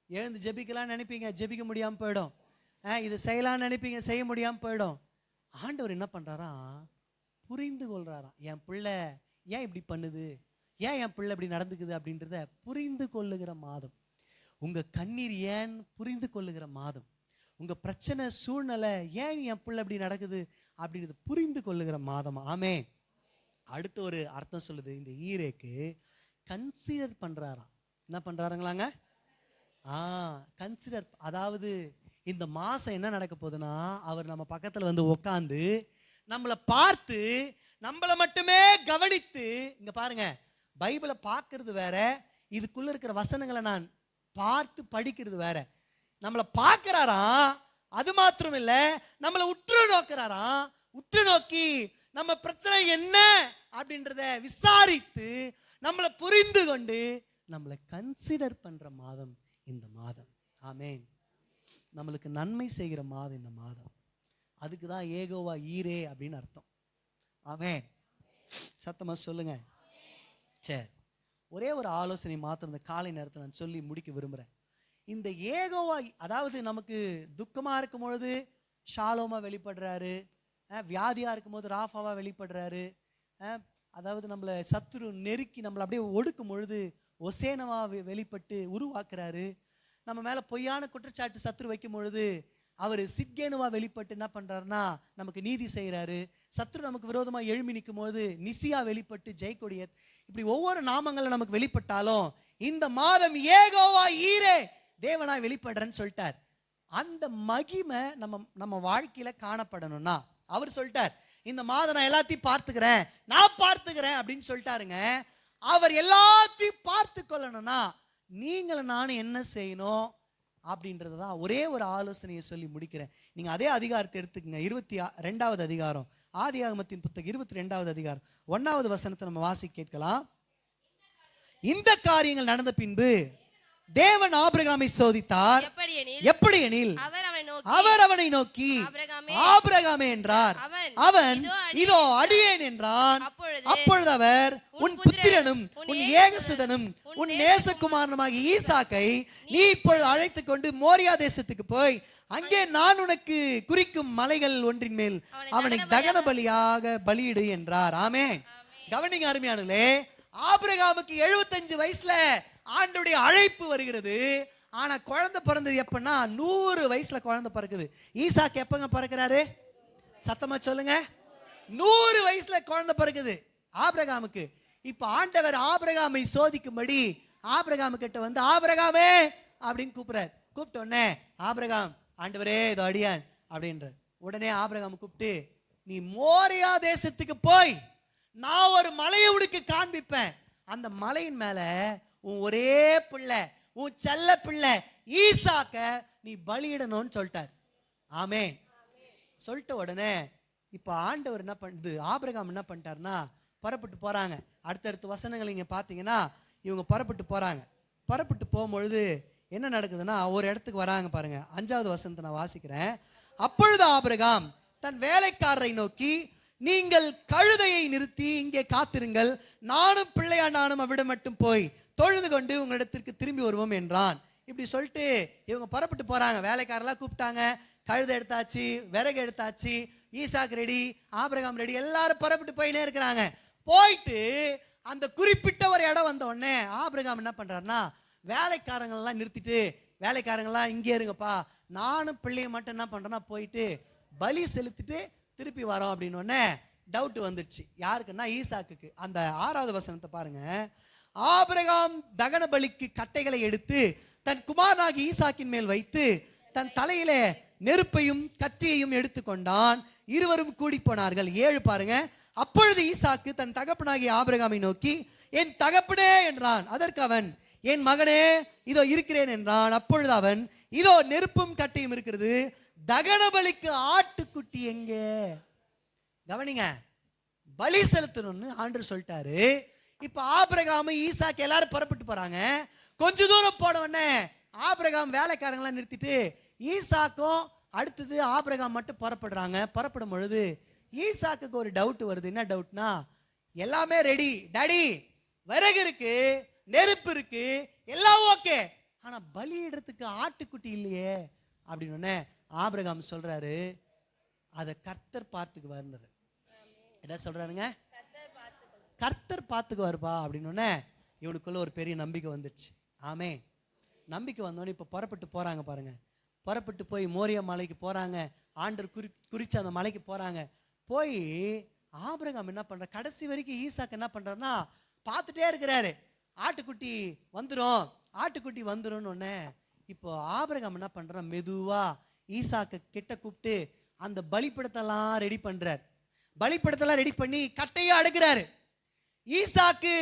எழுந்து ஜெபிக்கலாம்னு நினைப்பீங்க, ஜெபிக்க முடியாம போயிடும். இதை செய்யலாம்னு நினைப்பீங்க, செய்ய முடியாம போயிடும். ஆண்டவர் என்ன பண்றாரா? புரிந்து கொள்றாராம். என் பிள்ளை ஏன் இப்படி பண்ணுது, ஏன் என் பிள்ளை இப்படி நடந்துக்குது அப்படின்றத புரிந்து கொள்ளுகிற மாதம். உங்க கண்ணீர் ஏன் புரிந்து கொள்ளுகிற மாதம். உங்க பிரச்சனை சூழ்நிலை ஏன் என் பிள்ளை இப்படி நடக்குது அப்படின்றது புரிந்து கொள்ளுகிற மாதம். ஆமே. அடுத்த ஒரு அர்த்தம் சொல்லுது, இந்த ஈரேக்கு கன்சிடர் பண்றாராம். என்ன பண்றாருங்களாங்க? கன்சிடர். அதாவது இந்த மாசம் என்ன நடக்க போகுதுன்னா, அவர் நம்ம பக்கத்துல வந்து உட்காந்து நம்மளை பார்த்து நம்மளை மட்டுமே கவனித்து, இங்க பாருங்க, பைபிளை பார்க்கறது வேற, இதுக்குள்ள இருக்கிற வசனங்களை நான் பார்த்து படிக்கிறது வேற. நம்மளை பார்க்கிறாராம். அது மாத்திரம் இல்ல, நம்மளை உற்று நோக்கிறாராம். உற்று நோக்கி நம்ம பிரச்சனை என்ன அப்படின்றத விசாரித்து நம்மளை புரிந்து கொண்டு நம்மளை கன்சிடர் பண்ற மாதம் இந்த மாதம். ஆமேன். நம்மளுக்கு நன்மை செய்கிற மாதம் இந்த மாதம். அதுக்கு தான் ஏகோவா ஈரே அப்படின்னு அர்த்தம். ஆமேன். சத்தமா சொல்லுங்க. சரி, ஒரே ஒரு ஆலோசனை மாத்திரம் இந்த காலை நேரத்தில் நான் சொல்லி முடிக்க விரும்புகிறேன். இந்த ஏகோவா, அதாவது நமக்கு துக்கமாக இருக்கும் பொழுது ஷாலோமா வெளிப்படுறாரு, வியாதியாக இருக்கும் போது ராஃபாவா வெளிப்படுறாரு, அதாவது நம்மளை சத்துரு நெருக்கி நம்மளை அப்படியே ஒடுக்கும் பொழுது ஒசேனவா வெளிப்பட்டு உருவாக்குறாரு. நம்ம மேலே பொய்யான குற்றச்சாட்டு சத்துரு வைக்கும் பொழுது அவர் சிக்கேனுவா வெளிப்பட்டு என்ன பண்றாருன்னா நமக்கு நீதி செய்கிறாரு. சத்துரு நமக்கு விரோதமாக எழும்பி நிற்கும் போது நிசியா வெளிப்பட்டு ஜெயக்கொடியத். இப்படி ஒவ்வொரு நாமங்களும் நமக்கு வெளிப்பட்டாலும் இந்த மாதம் ஏகோவா ஈரே தேவனாய் வெளிப்படுறேன்னு சொல்லிட்டார். அந்த மகிமை நம்ம வாழ்க்கையில காணப்படணும்னா அவர் சொல்லிட்டார், இந்த மாதம் நான் எல்லாத்தையும் பார்த்துக்கிறேன், நான் பார்த்துக்கிறேன் அப்படின்னு சொல்லிட்டாருங்க. அவர் எல்லாத்தையும் பார்த்து கொள்ளணும்னா நீங்களும் நானும் என்ன செய்யணும் அப்படின்றதான் ஒரே ஒரு ஆலோசனையை சொல்லி முடிக்கிறேன். நீங்க அதே அதிகாரத்தை எடுத்துக்கங்க. 22வது அதிகாரம், ஆதியாகமத்தின் புத்தகம் 22வது அதிகாரம் 1வது வசனத்தை நம்ம வாசி கேட்கலாம். இந்த காரியங்கள் நடந்த பின்பு தேவன் ஆபிரகாமை சோதித்தார். எப்படி எனில் அவர் அவனை நோக்கி ஆபிரகாமே என்றார். அவன் இதோ அடியேன் என்றான். அப்பொழுது அவர் உன் புத்திரனும் உன் ஏகசுதனும் உன் நேசகுமாரனுமாகிய ஈசாக்கை நீ இப்பொழுது அழைத்துக் கொண்டு மோரியா தேசத்துக்கு போய் அங்கே நான் உனக்கு குறிக்கும் மலைகள் ஒன்றின் மேல் அவனை தகன பலியாக பலியிடு என்றார். ஆமென். கவனிங்க அருமையானே, ஆபிரகாமுக்கு 75 வயசுல ஆண்டவருடைய அழைப்பு வருகிறது. ஆனா குழந்தை பிறந்தது எப்பன்னா 100 வயசுல குழந்தை பிறக்குது. ஈசாக்கு எப்பங்க பிறக்கிறாரு? சத்தமா சொல்லுங்க. 100 வயசுல குழந்தை பிறக்குது ஆபிரகாமுக்கு. இப்ப ஆண்டவர் ஆபிரகாமை சோதிக்கும்படி ஆபிரகாமு கிட்ட வந்து ஆபிரகாமே அப்படின்னு கூப்பிடுறார். கூப்பிட்ட உடனே ஆபிரகாம், ஆண்டவரே இதோ அடியான் அப்படின்ற உடனே ஆபிரகாம் கூப்பிட்டு, நீ மோரியா தேசத்துக்கு போய் நான் ஒரு மலையை உனக்கு காண்பிப்பேன், அந்த மலையின் மேல உன் ஒரே பிள்ளை, உன் செல்ல பிள்ளை ஈசாக்க நீ பலியிடணும்னு சொல்லிட்டார். ஆமே. சொல்லிட்ட உடனே இப்ப ஆண்டவர் என்ன பண்ணுது, ஆபிரகாம் என்ன பண்ணிட்டாருன்னா புறப்பட்டு போறாங்க. அடுத்தடுத்த வசனங்கள் இங்க பாத்தீங்கன்னா இவங்க புறப்பட்டு போறாங்க. புறப்பட்டு போகும்பொழுது என்ன நடக்குதுன்னா ஒரு இடத்துக்கு வராங்க பாருங்க. 5வது வசனத்தை நான் வாசிக்கிறேன். அப்பொழுது ஆபிரகாம் தன் வேலைக்காரரை நோக்கி, நீங்கள் கழுதையை நிறுத்தி இங்கே காத்திருங்கள், நானும் பிள்ளையாண்டானும் அவ்விடம் மட்டும் போய் தொழுது கொண்டு உங்களிடத்திற்கு திரும்பி வருவோம் என்றான். இப்படி சொல்லிட்டு இவங்க புறப்பட்டு போறாங்க. வேலைக்காரெல்லாம் கூப்பிட்டாங்க, கழுதை எடுத்தாச்சு, விறகு எடுத்தாச்சு, ஈசாக்கு ரெடி, ஆபிரகாம் ரெடி, எல்லாரும் புறப்பட்டு போயினே இருக்கிறாங்க. போயிட்டு அந்த குறிப்பிட்ட ஒரு இடம் வந்த உடனே ஆபிரகாம் என்ன பண்றாருன்னா, வேலைக்காரங்களெல்லாம் நிறுத்திட்டு, வேலைக்காரங்களாம் இங்கே இருங்கப்பா, நானும் பிள்ளையும் மட்டும் என்ன பண்றேன்னா போயிட்டு பலி செலுத்திட்டு திருப்பி வரோம் அப்படின்னு உடனே டவுட் வந்துடுச்சு. யாருக்குன்னா ஈசாக்குக்கு. அந்த 6வது வசனத்தை பாருங்க. ஆபிரகாம் தகன பலிக்கு கட்டைகளை எடுத்து தன் குமாரனாகி ஈசாக்கின் மேல் வைத்து தன் தலையிலே நெருப்பையும் கத்தியையும் எடுத்துக்கொண்டான். இருவரும் கூடி போனார்கள். 7 பாருங்க. அப்பொழுது ஈசாக்கு தன் தகப்பனாகிய ஆபிரகாமை நோக்கி, என் தகப்பனே என்றான். அதற்கு அவன், என் மகனே இதோ இருக்கிறேன் என்றான். அப்பொழுது அவன், இதோ நெருப்பும் கட்டையும் இருக்கிறது, தகன பலிக்கு ஆட்டுக்குட்டி எங்கே? கவனிங்க, பலி செலுத்தணும்னு ஆண்டவர் சொல்லிட்டாரு. இப்ப ஆபிரகாம் ஈசாக்கு எல்லாரும் புறப்பட்டு போறாங்க. கொஞ்ச தூரம் போன உடனே ஆபிரகாம் வேலைக்காரங்களாம் நிறுத்திட்டு ஈசாக்கும் அடுத்தது ஆபிரகாம் மட்டும் புறப்படுறாங்க. புறப்படும் பொழுது ஈசாக்குக்கு ஒரு டவுட் வருது. என்ன டவுட்னா, எல்லாமே ரெடி டாடி, விறகு இருக்கு, நெருப்பு இருக்கு, எல்லாம் ஓகே, ஆனா பலியிடறதுக்கு ஆட்டுக்குட்டி இல்லையே அப்படின்னு ஆபிரகாம் சொல்றாரு, அதை கர்த்தர் பார்த்துக்குவார். என்ன சொல்றாருங்க? கர்த்தர் பார்த்துக்குவாருப்பா அப்படின்னு இவனுக்குள்ள ஒரு பெரிய நம்பிக்கை வந்துடுச்சு. ஆமே, நம்பிக்கை வந்தோடனே இப்ப புறப்பட்டு போறாங்க பாருங்க. புறப்பட்டு போய் மோரியா மலைக்கு போறாங்க. ஆண்டவர் குறிச்ச அந்த மலைக்கு போறாங்க. போய் ஆபிரகாம் என்ன பண்ற, கடைசி வரைக்கும் ஈசாக்கு என்ன பண்றாருன்னா பார்த்துட்டே இருக்கிறாரு. ஆட்டுக்குட்டி வந்துடும், ஆட்டுக்குட்டி வந்துடும். இப்போ ஆபிரகாம் என்ன பண்ற, மெதுவா ஈசாக்கு கிட்ட கூப்பிட்டு அந்த பலிப்படத்தெல்லாம் ரெடி பண்றார். பலிப்படத்தெல்லாம் ரெடி பண்ணி கட்டையா அடுக்கிறாரு. ஈசாக்கு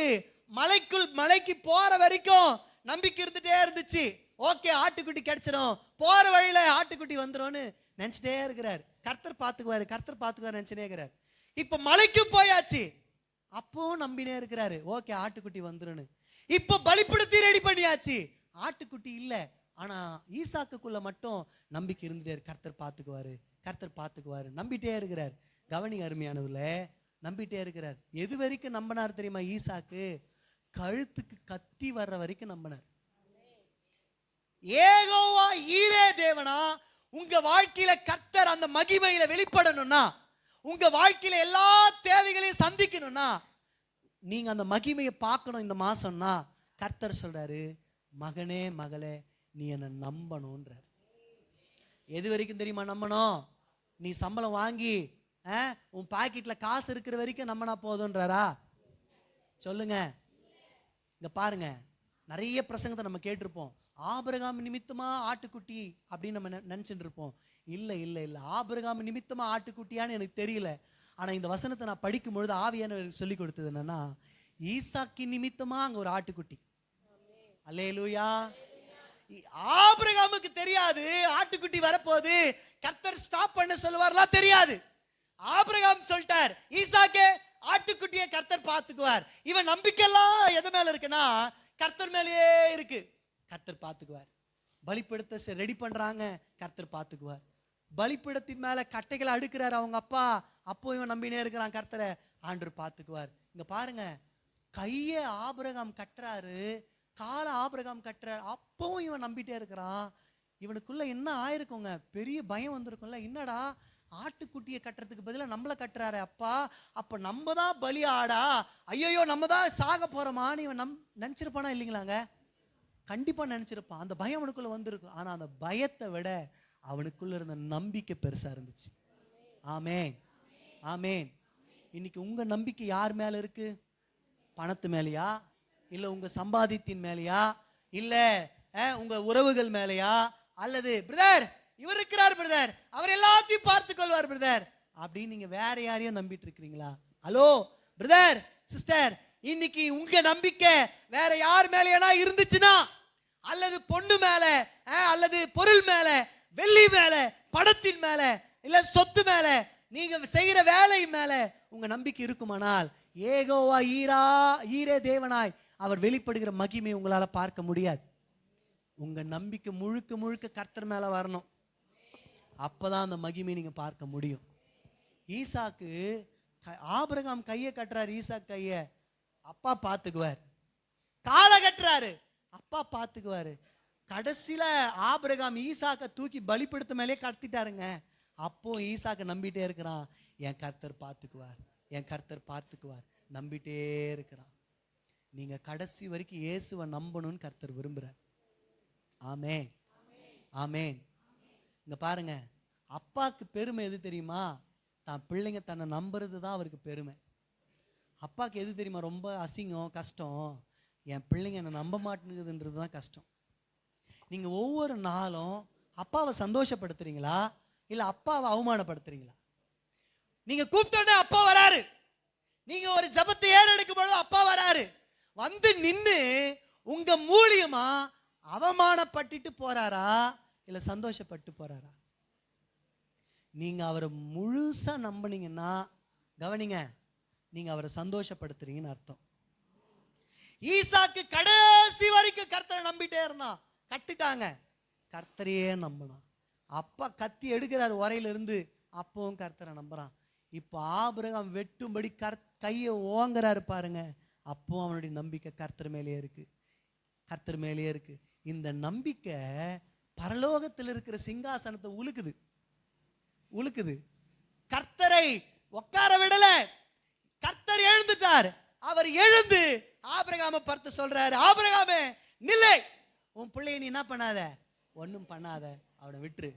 மலைக்கு போற வரைக்கும் நம்பிக்கை இருந்துட்டே இருந்துச்சு. ஓகே, ஆட்டுக்குட்டி கிடைச்சிடும், போற வழியில ஆட்டுக்குட்டி வந்துரும்னு நினைச்சிட்டே இருக்கிறார். கர்த்தர் பார்த்துக்குவாரு, கர்த்தர் பார்த்துக்குவாரு நினைச்சுட்டே இருக்கிறார். இப்ப மலைக்கு போயாச்சு, அப்பவும் நம்பினே இருக்கிறாரு, ஓகே ஆட்டுக்குட்டி வந்துருன்னு. இப்ப பலிப்படுத்தி ரெடி பண்ணியாச்சு, ஆட்டுக்குட்டி இல்ல. ஆனா ஈசாக்குக்குள்ள மட்டும் நம்பிக்கை இருந்துட்டே, கர்த்தர் பார்த்துக்குவாரு, கர்த்தர் பார்த்துக்குவாரு, நம்பிட்டே இருக்கிறார். கவனி அருமையானவர்கள, நம்பிட்டே இருக்கிறார். எது வரைக்கும் நம்பினார் தெரியுமா? ஈசாக்கு கழுத்துக்கு கத்தி வர்ற வரைக்கும் நம்பினார். யெகோவா ஈரே தேவனா, உங்க வாழ்க்கையில கர்த்தர் அந்த மகிமையில வெளிப்படணும்னா, உங்க வாழ்க்கையில எல்லா தேவைகளையும் சந்திக்கணும்னா, நீங்க அந்த மகிமையை பார்க்கணும் இந்த மாசம்னா, கர்த்தர் சொல்றாரு, மகனே மகளே நீ என்ன நம்பணும்ன்றார். எது வரைக்கும் தெரியுமா நம்பணும்? நீ சம்பளம் வாங்கி உன் பாக்கெட்ல காசு இருக்கிற வரைக்கும் நம்பினா போதும்ன்றாரா? சொல்லுங்க. இங்க பாருங்க, நிறைய பிரசங்கத்தை நம்ம கேட்டிருப்போம். ஆபிரகாம் நிமித்தமா ஆட்டுக்குட்டி அப்படின்னு நம்ம நினைச்சுட்டு இருப்போம். இல்ல இல்ல இல்ல, ஆபிரகாம் நிமித்தமா ஆட்டுக்குட்டியான்னு எனக்கு தெரியல. ஆனா இந்த வசனத்தை நான் படிக்கும் பொழுது ஆவியானவர் சொல்லி கொடுத்தது என்னன்னா, ஈசாக்கு நிமித்தமா அங்க ஒரு ஆட்டுக்குட்டி. அல்லேலூயா. ஆபிரகாமுக்கு தெரியாது ஆட்டுக்குட்டி வரப்போகுது, கர்த்தர் ஸ்டாப் பண்ண சொல்லுவார்லாம் தெரியாது. ஆபிரகாம் சொல்லிட்டார், ஈசாக்கே ஆட்டுக்குட்டியை கர்த்தர் பார்த்துக்குவார். இவன் நம்பிக்கைலாம் எது மேல இருக்குன்னா கர்த்தர் மேலேயே இருக்கு. கர்த்தர் பார்த்துக்குவார். பலிபீடத்தை ரெடி பண்றாங்க, கர்த்தர் பார்த்துக்குவார். பலிபீடத்தின் மேல கட்டைகளை அடுக்கிறார் அவங்க அப்பா, அப்போ இவன் நம்பினே இருக்கிறான், கர்த்தரை ஆண்டவர் பார்த்துக்குவார். இங்க பாருங்க, கைய ஆபிரகாம் கட்டுறாரு, கால ஆபிரகாம் கட்டுறாரு, அப்பவும் இவன் நம்பிட்டே இருக்கிறான். இவனுக்குள்ள என்ன ஆயிருக்குங்க, பெரிய பயம் வந்திருக்கும்ல. என்னடா ஆட்டுக்குட்டியை கட்டுறதுக்கு பதிலா நம்மள கட்டுறாரு அப்பா, அப்ப நம்ம தான் பலி ஆடா, ஐயோ நம்ம தான் சாக போறோமான்னு இவன் நினைச்சிருப்பானா இல்லைங்களாங்க? கண்டிப்பா நினைச்சிருப்பான். அந்த பயம் அவனுக்குள்ள வந்திருக்கும். ஆனா அந்த பயத்தை விட அவனுக்குள்ள இருந்த நம்பிக்கை பெருசா இருந்துச்சு. ஆமென், ஆமென். இன்னைக்கு உங்க நம்பிக்கை யார் மேல இருக்கு? பணத்து மேலையா, இல்ல உங்க சம்பாதித்தின் மேலையா, இல்ல உங்க உறவுகள் மேலையா, அல்லது பிரதர் இவர் இருக்கிறார் பிரதர், அவர் எல்லாத்தையும் பார்த்து கொள்வார் பிரதர் அப்படின்னு நீங்க வேற யாரையும் நம்பிட்டு இருக்கிறீங்களா? ஹலோ பிரதர் சிஸ்டர், இன்னைக்கு உங்க நம்பிக்கை வேற யார் மேலேனா இருந்துச்சுன்னா, அல்லது பொண்ணு மேல, அல்லது பொருள் மேல, வெள்ளி மேல, பணத்தின் மேல, இல்ல சொத்து மேல, நீங்க செய்யற வேலை மேல உங்க நம்பிக்கை இருக்குமானால், யெகோவா ஈரே தேவனாய் அவர் வெளிப்படுகிற மகிமை உங்களால பார்க்க முடியாது. உங்க நம்பிக்கை முழுக்க முழுக்க கர்த்தர் மேல வரணும். அப்பதான் அந்த மகிமை நீங்க பார்க்க முடியும். ஈசாக்கு, ஆபிரகாம் கையை கட்டுறாரு, ஈசாக்கு கைய அப்பா பார்த்துக்குவார். காலை கட்டுறாரு, அப்பா பார்த்துக்குவாரு. கடைசியில ஆபிரகாம் ஈசாக்க தூக்கி பலிபீடத்து மேலே கடத்திட்டாருங்க. அப்போ ஈசாக்க நம்பிட்டே இருக்கிறான், என் கர்த்தர் பார்த்துக்குவார், என் கர்த்தர் பார்த்துக்குவார், நம்பிட்டே இருக்கிறான். நீங்க கடைசி வரைக்கும் இயேசுவை நம்பணும்னு கர்த்தர் விரும்புறார். ஆமென், ஆமென். இங்க பாருங்க, அப்பாவுக்கு பெருமை எது தெரியுமா? தான் பிள்ளைங்க தன்னை நம்புறது தான் அவருக்கு பெருமை. அப்பாவுக்கு எது தெரியுமா ரொம்ப அசிங்கம், கஷ்டம்? என் பிள்ளைங்க என்னை நம்ப மாட்டேங்குதுன்றது தான் கஷ்டம். நீங்க ஒவ்வொரு நாளும் அப்பாவை சந்தோஷப்படுத்துறீங்களா இல்ல அப்பாவை அவமானப்படுத்துறீங்களா? நீங்க கூப்பிட்டோன்னே அப்பா வராரு, நீங்க ஒரு ஜபத்தை ஏறெடுக்கும் பொழுது அப்பா வராரு, வந்து நின்று உங்க மூலியமா அவமானப்பட்டுட்டு போறாரா இல்ல சந்தோஷப்பட்டு போறாரா? நீங்க அவரை முழுசா நம்பினீங்கன்னா கவனிங்க, நீங்க அவரை சந்தோஷப்படுத்துறீங்கன்னு அர்த்தம். ஈசாக்கு கடைசி வரைக்கும் கர்த்தரை நம்பிட்டே இருந்தான். கட்டிட்டாங்க, கர்த்தரையே நம்பினான். அப்பா கத்தி எடுக்கிறார் உரையில இருந்து, அப்பவும் கர்த்தரை நம்புறான். இப்போ ஆபிரகாம் வெட்டும்படி கையை ஓங்குறாரு பாருங்க, அப்போ அவனுடைய நம்பிக்கை கர்த்தர் மேலேயே இருக்கு, கர்த்தர் மேலேயே இருக்கு. இந்த நம்பிக்கை பரலோகத்தில் இருக்கிற சிங்காசனத்தை உலுக்குது, உலுக்குது. கர்த்தரை உட்கார விடல, கர்த்தர் எழுந்துட்டார். அவர் எழுந்து ஆபிரகாமை பார்த்து சொல்றாரு, ஆபிரகாமே நில்லை, உன் பிள்ளைய நீ என்ன பண்ணாத, ஒன்றும் பண்ணாத, அவனை விட்டுரு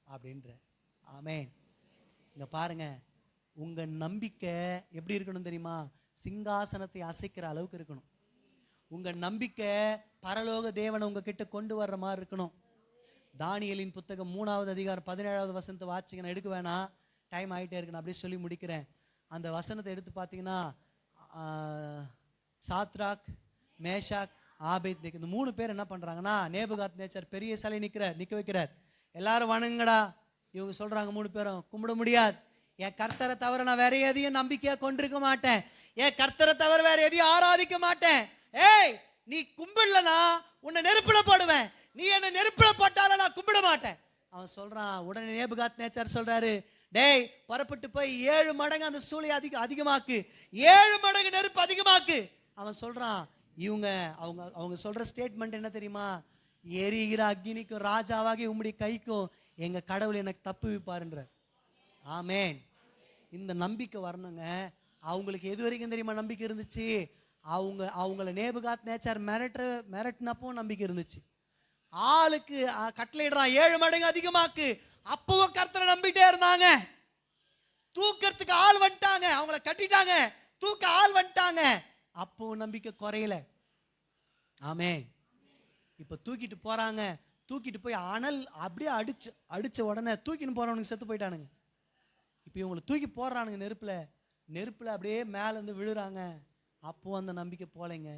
அப்படின்ற. ஆமென். இங்க பாருங்க, உங்க நம்பிக்கை எப்படி இருக்கணும் தெரியுமா? சிங்காசனத்தை அசைக்கிற அளவுக்கு இருக்கணும். உங்க நம்பிக்கை பரலோக தேவனை உங்ககிட்ட கொண்டு வர்ற மாதிரி இருக்கணும். தானியேலின் புத்தகம் 3வது அதிகாரம் 17வது வசனத்தை வாசிங்க. நான் எடுக்க வேணாம், டைம் ஆகிட்டே இருக்கு, நான் அப்படியே சொல்லி முடிக்கிறேன். அந்த வசனத்தை எடுத்து பார்த்தீங்கன்னா, சாத்ராக், மேஷாக், ஆபேத்நேகோ, இந்த 3 பேர் என்ன பண்றாங்கன்னா, நேபுகாத் நேச்சார் பெரிய சிலை நிக்க வைக்கிறார். எல்லாரும் வணங்குங்கடா. இவங்க சொல்றாங்க 3 பேரும், கும்பிட முடியாது, என் கர்த்தரை தவிர நான் வேற எதையும் நம்பிக்கையா கொண்டிருக்க மாட்டேன், என் கர்த்தரை தவிர வேற எதையும் ஆராதிக்க மாட்டேன். ஏய், நீ கும்பிடலனா உன்னை நெருப்புல போடுவேன், நீ என்ன நெருப்புல போட்டால நான் கும்பிட மாட்டேன். அவன் சொல்றான். உடனே நேபுகாத் நேச்சார் சொல்றாரு, டேய் புறப்பட்டு போய் 7 மடங்கு அந்த சூளை அதிகமாக்கு, 7 மடங்கு நெருப்பு அதிகமாக்கு. அவன் சொல்றான். அவங்க சொல்ற ஸ்டேட்மெண்ட் என்ன தெரியுமா? எரிகிற அக்னிக்கும் ராஜாவாகி உம்முடைய கைக்கும் எங்க கடவுள் எனக்கு தப்பு வைப்பாருன்ற. ஆமென். இந்த நம்பிக்கை வரணுங்க. அவங்களுக்கு எது வரைக்கும் தெரியுமா நம்பிக்கை இருந்துச்சு? அவங்கள நேபுகாத் நேச்சார் மிரட்டினப்போ நம்பிக்கை இருந்துச்சு. ஆளுக்கு கட்டளையிடுறான் 7 மடங்கு அதிகமாக்கு, அப்பவும் கர்த்தரை நம்பிட்டே இருந்தாங்க. தூக்கிறதுக்கு ஆள் வந்துட்டாங்க, அவங்கள கட்டிட்டாங்க, தூக்க ஆள் வந்துட்டாங்க, அப்பவும் நம்பிக்கை குறையல. ஆமென். இப்ப தூக்கிட்டு போறாங்க, தூக்கிட்டு போய் அனல் அப்படியே அடிச்ச உடனே தூக்கிட்டு போறவனுக்கு செத்து போயிட்டானுங்க. இப்ப இவங்களை தூக்கி போடுறானுங்க நெருப்புல அப்படியே மேல இருந்து விழுறாங்க. அப்போ அந்த நம்பிக்கை போலைங்க.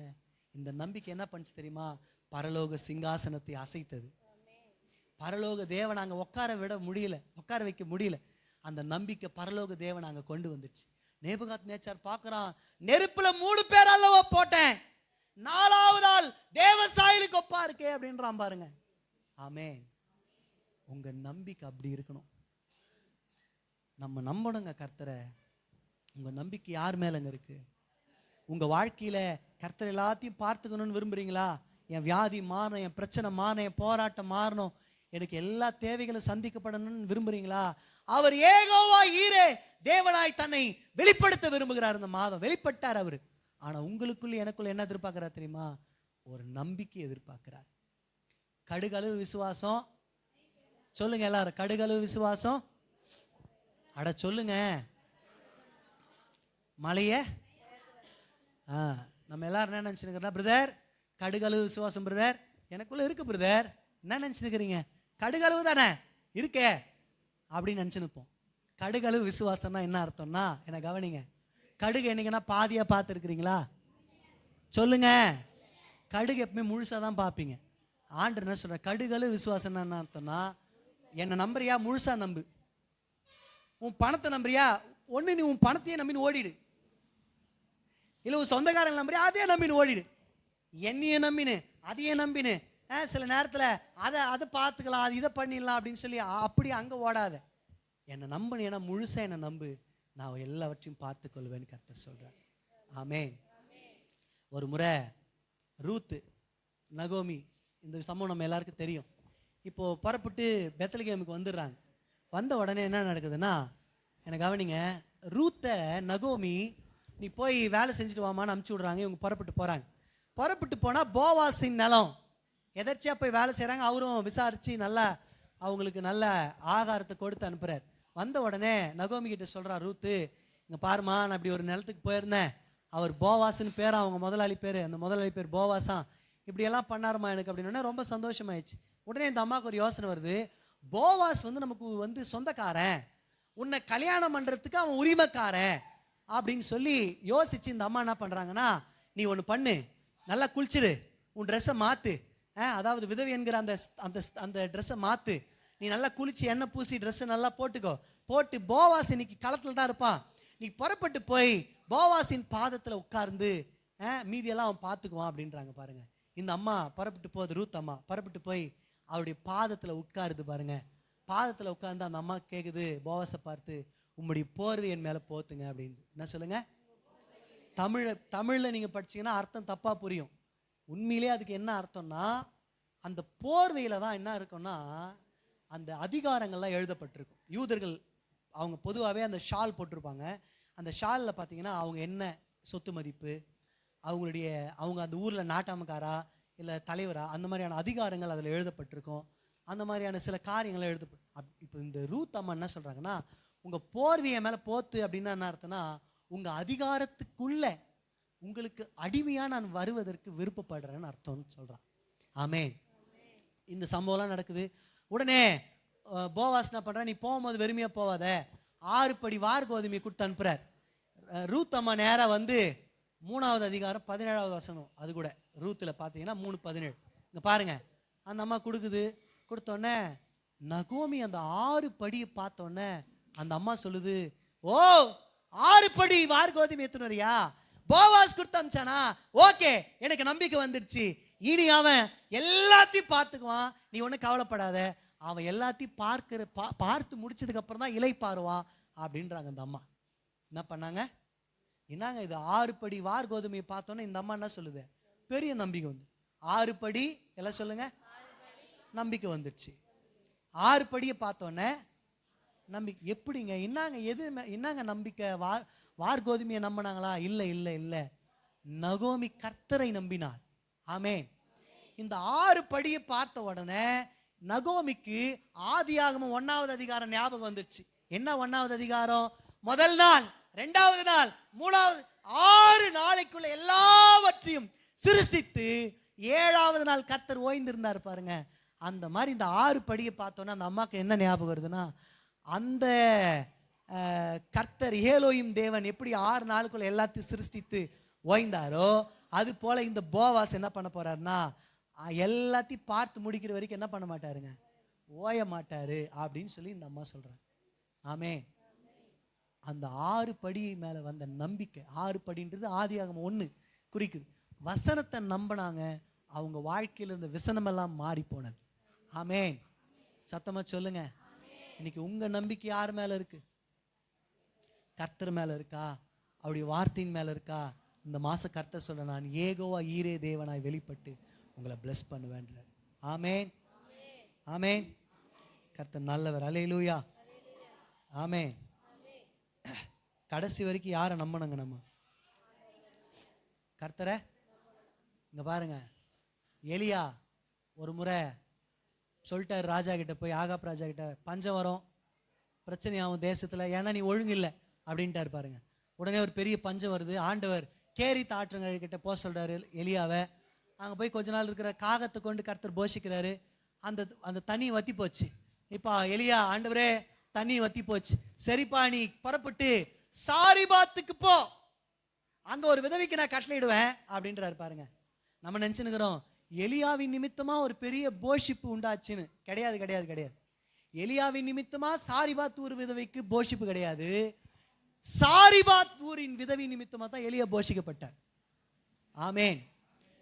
இந்த நம்பிக்கை என்ன பண்ணுச்சு தெரியுமா? பரலோக சிங்காசனத்தை அசைத்தது. பரலோக தேவன் அங்க உட்கார வைக்க முடியல. அந்த நம்பிக்கை பரலோக தேவன் அங்க கொண்டு வந்துச்சு. நேபுகாத் நேச்சார் பார்க்கறான், நெருப்புல 3 பேர் அல்லவா போட்டேன், 4வது ஆள் தேவ சாயலுக்கு ஒப்பா இருக்கே அப்படின்றான் பாருங்க. ஆமென். உங்க நம்பிக்கை அப்படி இருக்கணும். நம்ம நம்பணுங்க கர்த்தரை. உங்க நம்பிக்கை யார் மேலங்க இருக்கு? உங்க வாழ்க்கையில கர்த்தர் எல்லாத்தையும் பார்த்துக்கணும்னு விரும்புறீங்களா? என் வியாதி மாறணும், என் பிரச்சனை மாறணும், என் போராட்டம் மாறணும், எனக்கு எல்லா தேவைகளும் சந்திக்கப்படணும்னு விரும்புறீங்களா? அவர் யெகோவா ஈரே தேவனாய் தன்னை வெளிப்படுத்த விரும்புகிறார். இந்த மாதம் வெளிப்பட்டார் அவரு. ஆனா உங்களுக்குள்ள எனக்குள்ள என்ன எதிர்பார்க்கிறார் தெரியுமா? ஒரு நம்பிக்கை எதிர்பார்க்கிறார். கடுகளவு விசுவாசம் சொல்லுங்க எல்லாரும், கடுகளவு விசுவாசம். அட சொல்லுங்க, மலைய நம்ம எல்லாரும் என்ன நினைச்சுக்கிறோம்? பிரதர் கடுகளவு விசுவாசம் பிரதர் எனக்குள்ள இருக்கு பிரதர், என்ன நினைச்சுக்கிறீங்க? கடுகளவு தானே இருக்கே அப்படின்னு நினைச்சு நிற்போம். கடுகளவு விசுவாசம்னா என்ன அர்த்தம்னா, என்ன கவனிங்க, கடுகு என்னைக்குன்னா பாதியா பார்த்துருக்கிறீங்களா? சொல்லுங்க. கடுகு எப்பவுமே முழுசா தான் பார்ப்பீங்க. ஆண்டவர் என்ன சொல்ற? கடுகளவு விசுவாசம்னா என்ன அர்த்தம்னா, என்னை நம்புறியா முழுசா நம்பு. உன் பணத்தை நம்புறியா, ஒண்ணு நீ உன் பணத்தையே நம்பின்னு ஓடிடு, இல்ல உன் சொந்தக்காரங்க நம்புறியா அதே நம்பின்னு ஓடிடு. என்னையே நம்பினு அதையே நம்பினு சில நேரத்தில் அதை பார்த்துக்கலாம், அது இதை பண்ணிடலாம் அப்படின்னு சொல்லி அப்படி அங்கே ஓடாத. என்னை நம்பு, ஏன்னா முழுசாக என்னை நம்பு, நான் எல்லாவற்றையும் பார்த்து கொள்வேன்னு கர்த்தர் சொல்கிறார். ஆமென். ஒரு முறை ரூத்து, நகோமி, இந்த சம்பவம் நம்ம எல்லாருக்கும் தெரியும். இப்போது புறப்பட்டு பெத்லகேமுக்கு வந்துடுறாங்க. வந்த உடனே என்ன நடக்குதுன்னா, எனக்கு கவனிங்க, ரூத்தை நகோமி நீ போய் வேலை செஞ்சுட்டு வாமான்னு அனுப்பிச்சி விட்றாங்க. இவங்க புறப்பட்டு போகிறாங்க. புறப்பட்டு போனால் போவாஸின் நிலம், எதர்ச்சியாக போய் வேலை செய்கிறாங்க. அவரும் விசாரித்து நல்லா அவங்களுக்கு நல்ல ஆகாரத்தை கொடுத்து அனுப்புகிறார். வந்த உடனே நகோமி கிட்ட சொல்கிறார் ரூத்து, இங்கே பாருமா, நான் இப்படி ஒரு நிலத்துக்கு போயிருந்தேன், அவர் போவாஸ்ன்னு பேர், அவங்க முதலாளி பேர், அந்த முதலாளி பேர் போவாஸாம், இப்படியெல்லாம் பண்ணாருமா எனக்கு அப்படின்னு. ரொம்ப சந்தோஷமாயிடுச்சு. உடனே இந்த அம்மாவுக்கு ஒரு யோசனை வருது, போவாஸ் நமக்கு சொந்தக்காரன், உன்னை கல்யாணம் பண்ணுறதுக்கு அவன் உரிமைக்காரன் அப்படின்னு சொல்லி யோசிச்சு இந்த அம்மா என்ன பண்ணுறாங்கன்னா, நீ ஒன்று பண்ணு, நல்லா குளிச்சிடு, உன் ட்ரெஸ்ஸை மாற்று, அதாவது விதவை என்கிற அந்த அந்த அந்த ட்ரெஸ்ஸை மாற்று, நீ நல்லா குளிச்சு எண்ணெய் பூசி ட்ரெஸ்ஸை நல்லா போட்டுக்கோ, போட்டு போவாஸ் இன்னைக்கு களத்தில் தான் இருப்பான், நீ புறப்பட்டு போய் போவாஸின் பாதத்தில் உட்கார்ந்து மீதியெல்லாம் அவன் பார்த்துக்குவான் அப்படின்றாங்க. பாருங்க, இந்த அம்மா புறப்பட்டு போகுது, ரூத் அம்மா புறப்பட்டு போய் அவருடைய பாதத்தில் உட்காருது. பாருங்க, பாதத்தில் உட்கார்ந்து அந்த அம்மா கேட்குது போவாஸை பார்த்து, உம்முடைய போர்வை என் மேலே போத்துங்க அப்படின்னு. என்ன சொல்லுங்க? தமிழில் நீங்கள் படிச்சீங்கன்னா அர்த்தம் தப்பாக புரியும். உண்மையிலே அதுக்கு என்ன அர்த்தம்னா, அந்த போர்வையில் தான் என்ன இருக்கும்னா அந்த அதிகாரங்கள்லாம் எழுதப்பட்டிருக்கும். யூதர்கள் அவங்க பொதுவாகவே அந்த ஷால் போட்டிருப்பாங்க. அந்த ஷாலில் பார்த்தீங்கன்னா அவங்க என்ன சொத்து மதிப்பு, அவங்க அந்த ஊரில் நாட்டாமக்காரா இல்லை தலைவரா, அந்த மாதிரியான அதிகாரங்கள் அதில் எழுதப்பட்டிருக்கும். அந்த மாதிரியான சில காரியங்கள் எழுதப்பட்டு, இப்போ இந்த ரூத் அம்மா என்ன சொல்கிறாங்கன்னா, உங்கள் போர்வையை மேலே போத்து அப்படின்னா என்ன அர்த்தம்னா, உங்கள் அதிகாரத்துக்குள்ள உங்களுக்கு அடிமையாக நான் வருவதற்கு விருப்பப்படுறேன்னு அர்த்தம்னு சொல்கிறான். ஆமென். இந்த சம்பவம்லாம் நடக்குது. உடனே போவாஸ் என்ன பண்ணுறா, நீ போகும்போது வெறுமையாக போவாத, 6 படி வார் கோதுமையை கொடுத்து அனுப்புகிறார். ரூத் அம்மா நேராக 3வது அதிகாரம் 17வது வசனம், அது கூட ரூத்தில் பார்த்தீங்கன்னா 3:17. இங்கே பாருங்க, அந்த அம்மா கொடுத்தோடனே நகோமி அந்த 6 படியை பார்த்தோன்னே அந்த அம்மா சொல்லுது, ஓ 6 படி வார் கோதுமை எத்துனரியா, போவாஸ் கொடுத்து அமிச்சானா, ஓகே எனக்கு நம்பிக்கை வந்துடுச்சு, இனி அவன் எல்லாத்தையும் பார்த்துக்குவான், நீ ஒன்றும் கவலைப்படாத, அவன் எல்லாத்தையும் பார்த்து முடிச்சதுக்கு அப்புறம் தான் இலை பாருவான் அப்படின்றாங்க. அந்த அம்மா என்ன பண்ணாங்க, என்னங்க இது 6 படி வார் கோதுமையை பார்த்தோன்னே இந்த அம்மா என்ன சொல்லுது, பெரிய நம்பிக்கை வந்து 6 படி எல்லாம் சொல்லுங்க, நம்பிக்கை வந்துடுச்சு. 6 படியை பார்த்தோன்னே நம்பிக்கை. எப்படிங்க, என்னங்க நம்பிக்கை, வார் கோதுமையை நம்பினாங்களா? இல்லை இல்லை இல்லை, நகோமி கர்த்தரை நம்பினாள். ஆமென். இந்த 6 படியை பார்த்த உடனே நகோமிக்கு ஆதியாகமம் 1வது அதிகாரம் ஞாபகம் வந்துடுச்சு. என்ன 1வது அதிகாரம்? முதல் நாள், 2வது நாள், 3வது, 6 நாளைக்குள்ள எல்லாவற்றையும் சிருஷ்டித்து 7வது நாள் கர்த்தர் ஓய்ந்திருந்தார். பாருங்க, அந்த மாதிரி இந்த 6 படியை பார்த்தோன்னா அந்த அம்மாவுக்கு என்ன ஞாபகம் வருதுன்னா, அந்த கர்த்தர் ஏலோயும் தேவன் எப்படி 6 நாளுக்குள்ள எல்லாத்தையும் சிருஷ்டித்து ஓய்ந்தாரோ, அது போல இந்த போவாஸ் என்ன பண்ண போறாருன்னா, எல்லாத்தையும் பார்த்து முடிக்கிற வரைக்கும் என்ன பண்ண மாட்டாருங்க, ஓய மாட்டாரு அப்படின்னு சொல்லி இந்த அம்மா சொல்றாங்க. ஆமென். அந்த 6 படி மேல வந்த நம்பிக்கை, 6 படின்றது ஆதியாகமம் 1 குறிக்குது. வசனத்தை நம்பினாங்க, அவங்க வாழ்க்கையில் இந்த விசனமெல்லாம் மாறி போனது. ஆமென். சத்தமா சொல்லுங்க. இன்னைக்கு உங்க நம்பிக்கை யார் மேல இருக்கு? கர்த்தர் மேல இருக்கா? அவருடைய வார்த்தையின் மேல இருக்கா? இந்த மாசம் கர்த்தர் சொல்ல, நான் ஏகோவா ஈரே தேவனாய் வெளிப்பட்டு உங்களை பிளஸ் பண்ணுவேன். ஆமென். ஆமென். கர்த்தர் நல்லவர். அல்லேலூயா. ஆமென். கடைசி வரைக்கும் யாரை நம்பணுங்க? நம்ம கர்த்தரை. இங்க பாருங்க, எலியா ஒரு முறை சொல்லிட்டாரு ராஜா கிட்ட, போய் ஆகாப் ராஜா கிட்ட, பஞ்சம் வரும், பிரச்சனையாகும் தேசத்துல, ஏன்னா நீ ஒழுங்கு இல்லை அப்படின்ட்டாரு. பாருங்க, உடனே ஒரு பெரிய பஞ்சம் வருது. ஆண்டவர் கேரித் ஆற்றங்க கிட்ட போக சொல்றாரு எலியாவை. அங்கே போய் கொஞ்ச நாள் இருக்கிற காகத்தை கொண்டு கர்த்தர் போஷிக்கிறாரு. அந்த தண்ணி வத்தி போச்சு. இப்போ எலியா, ஆண்டவரே தண்ணி வத்தி போச்சு, சரிப்பா நீ புறப்பட்டு சாரிபாத்துக்கு போ, அங்க ஒரு விதவிக்கு நான் கட்டளையிடுவேன் அப்படின்றாரு. பாருங்க, நம்ம நினைச்சுக்கிறோம் எலியாவின் நிமித்தமா ஒரு பெரிய போஷிப்பு உண்டாச்சுன்னு. கிடையாது கிடையாது கிடையாது. எலியாவின் நிமித்தமா சாரிபாத் ஊர் விதவைக்கு போஷிப்பு கிடையாது. சாரிபாத் ஊரின் விதவி நிமித்தமா தான் எலியா போஷிக்கப்பட்டார். ஆமேன்.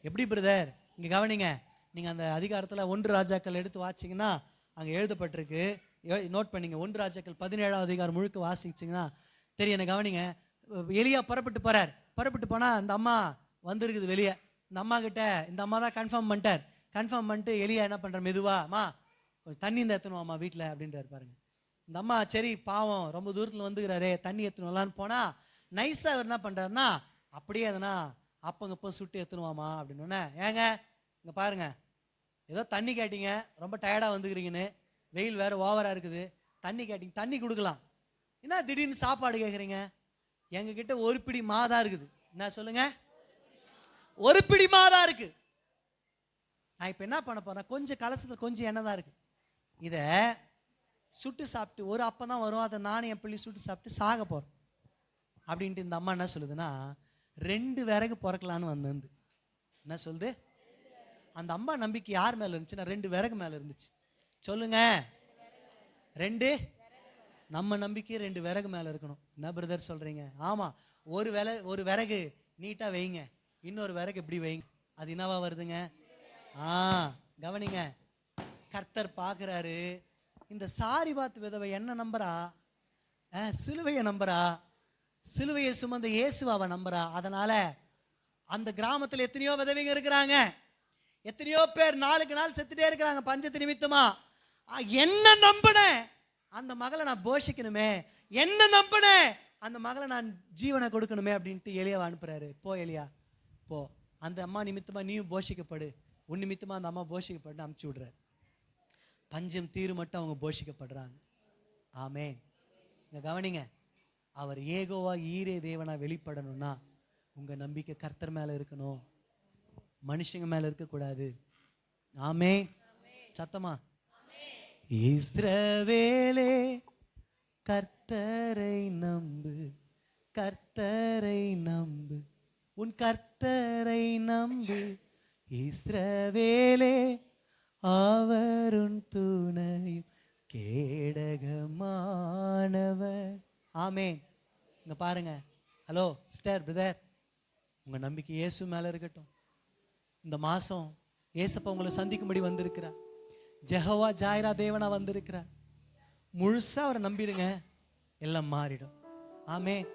எப்படி பிரதர்? இங்க கவனிங்க, நீங்கள் அந்த அதிகாரத்தில் 1 ராஜாக்கள் எடுத்து வாசிங்கன்னா அங்கே எழுதப்பட்டிருக்கு. நோட் பண்ணிங்க. 1 ராஜாக்கள் 17ஆம் அதிகாரம் முழுக்க வாசிச்சிங்கன்னா தெரியும். என்ன கவனிங்க. எலியா புறப்பட்டு போகிறார். புறப்பட்டு போனால் அந்த அம்மா வந்துருக்குது வெளியே. இந்த அம்மா கிட்ட இந்த அம்மா தான் கன்ஃபார்ம் பண்ணிட்டார். கன்ஃபார்ம் பண்ணிட்டு எலியா என்ன பண்ணுற, மெதுவாம்மா கொஞ்சம் தண்ணி இந்த எத்தணுவாம்மா வீட்டில் அப்படின்றாரு பாருங்க. இந்த அம்மா சரி பாவம் ரொம்ப தூரத்தில் வந்துக்கிறாரே தண்ணி எத்தணும்லான்னு போனால் நைஸாக அவர் என்ன பண்ணுறாருன்னா அப்படியே எதனா அப்பங்கப்போ சுட்டு எத்தணுவாமா அப்படின்னு. ஏங்க இங்கே பாருங்க, ஏதோ தண்ணி கேட்டீங்க, ரொம்ப டயர்டாக வந்துக்கிறீங்கன்னு, வெயில் வேறு ஓவராக இருக்குது, தண்ணி கேட்டீங்க, தண்ணி கொடுக்கலாம், என்ன திடீர்னு சாப்பாடு கேட்குறீங்க? எங்ககிட்ட ஒரு பிடி மாதா இருக்குது. என்ன சொல்லுங்க, ஒரு பிடி மாதா இருக்கு. நான் இப்போ என்ன பண்ண போறேன், கொஞ்சம் கலசத்தில் கொஞ்சம் எண்ணெய் தான் இருக்கு, இதை சுட்டு சாப்பிட்டு ஒரு அப்பம் தான் வரும், அதை நானும் என் பிள்ளை சுட்டு சாப்பிட்டு சாக போகிறோம் அப்படின்ட்டு இந்த அம்மா என்ன சொல்லுதுன்னா 2 விறகு பிறக்கலான்னு வந்து என்ன சொல்லுது. அந்த அம்மா நம்பிக்கை யார் மேலே இருந்துச்சுன்னா 2 விறகு மேலே இருந்துச்சு. சொல்லுங்க, 2 நம்ம நம்பிக்கை 2 விறகு மேலே இருக்கணும். என்ன பிரதர் சொல்கிறீங்க? ஆமாம், ஒரு விறகு நீட்டாக வைங்க, இன்னொரு விறகு எப்படி வைங்க, அது என்னவா வருதுங்க? கவனிங்க. கர்த்தர் பார்க்குறாரு, இந்த சாரிபாத் விதவை என்ன நம்புறா? சிலுவையை நம்புறா, சிலுவையை சுமந்த இயேசுவை நம்புறா. அதனால அந்த கிராமத்தில் எத்தனையோ விதவைங்க இருக்கிறாங்க, எத்தனையோ பேர் நாளுக்கு நாள் செத்துட்டே இருக்கிறாங்க பஞ்சத்து நிமித்தமா. என்ன நம்பினேன் அந்த மகளை நான் போஷிக்கணுமே, என்ன நம்பினேன் அந்த மகளை நான் ஜீவனை கொடுக்கணுமே அப்படின்ட்டு எலியாவை அனுப்புறாரு. போ எலியா போ, அந்த அம்மா நிமித்தமா நீயும் போஷிக்கப்படு, உன் நிமித்தமா அந்த அம்மா போஷிக்கப்படுன்னு அனுப்பிச்சு விடுறாரு. பஞ்சம் தீரு மட்டும் அவங்க போஷிக்கப்படுறாங்க. ஆமென். இங்க கவனிங்க, அவர் ஏகோவா ஈரே தேவனா வெளிப்படணும்னா உங்க நம்பிக்கை கர்த்தர் மேல இருக்கணும், மனுஷங்க மேல இருக்கக்கூடாது. ஆமென். சத்தமா இஸ்ரவேலே கர்த்தரை நம்பு, கர்த்தரை நம்பு, உன் கர்த்தரை நம்பு, இஸ்ரவேலே அவருன் துணையும் கேடகமானவர். ஆமென். இங்க பாருங்க. ஹலோ சிஸ்டர், பிரதர், உங்க நம்பிக்கை இயேசு மேல இருக்கட்டும். இந்த மாசம் இயேசப்பா உங்களை சந்திக்கும்படி வந்திருக்கிறார். ஜெகோவா ஜாயிரா தேவனா வந்திருக்கிறார். முழுசா அவரை நம்பிடுங்க, எல்லாம் மாறிடும். ஆமென்.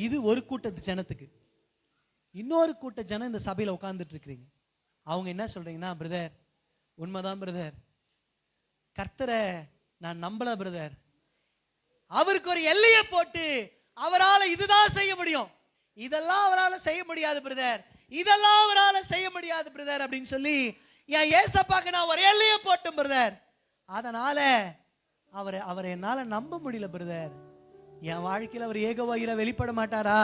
இது ஒரு கூட்டத்து ஜனத்துக்கு. இன்னொரு கூட்ட ஜனம் இந்த சபையில உட்கார்ந்துட்டு இருக்கிறீங்க. அவங்க என்ன சொல்றீங்கன்னா, பிரதர் உண்மைதான் பிரதர், கர்த்தரை நான் நம்பல பிரதர், அவருக்கு ஒரு எல்லையை போட்டு அவரால் இதுதான் செய்ய முடியும், இதெல்லாம் அவரால் செய்ய முடியாது பிரதர், இதெல்லாம் அவரால் செய்ய முடியாது பிரதர் அப்படின்னு சொல்லி என் ஏசப்பாக்கு நான் ஒரு எல்லையை போட்டேன் பிரதர், அதனால அவரை என்னால நம்ப முடியல பிரதர். என் வாழ்க்கையில் அவர் ஏகோவா ஈரே வெளிப்பட மாட்டாரா?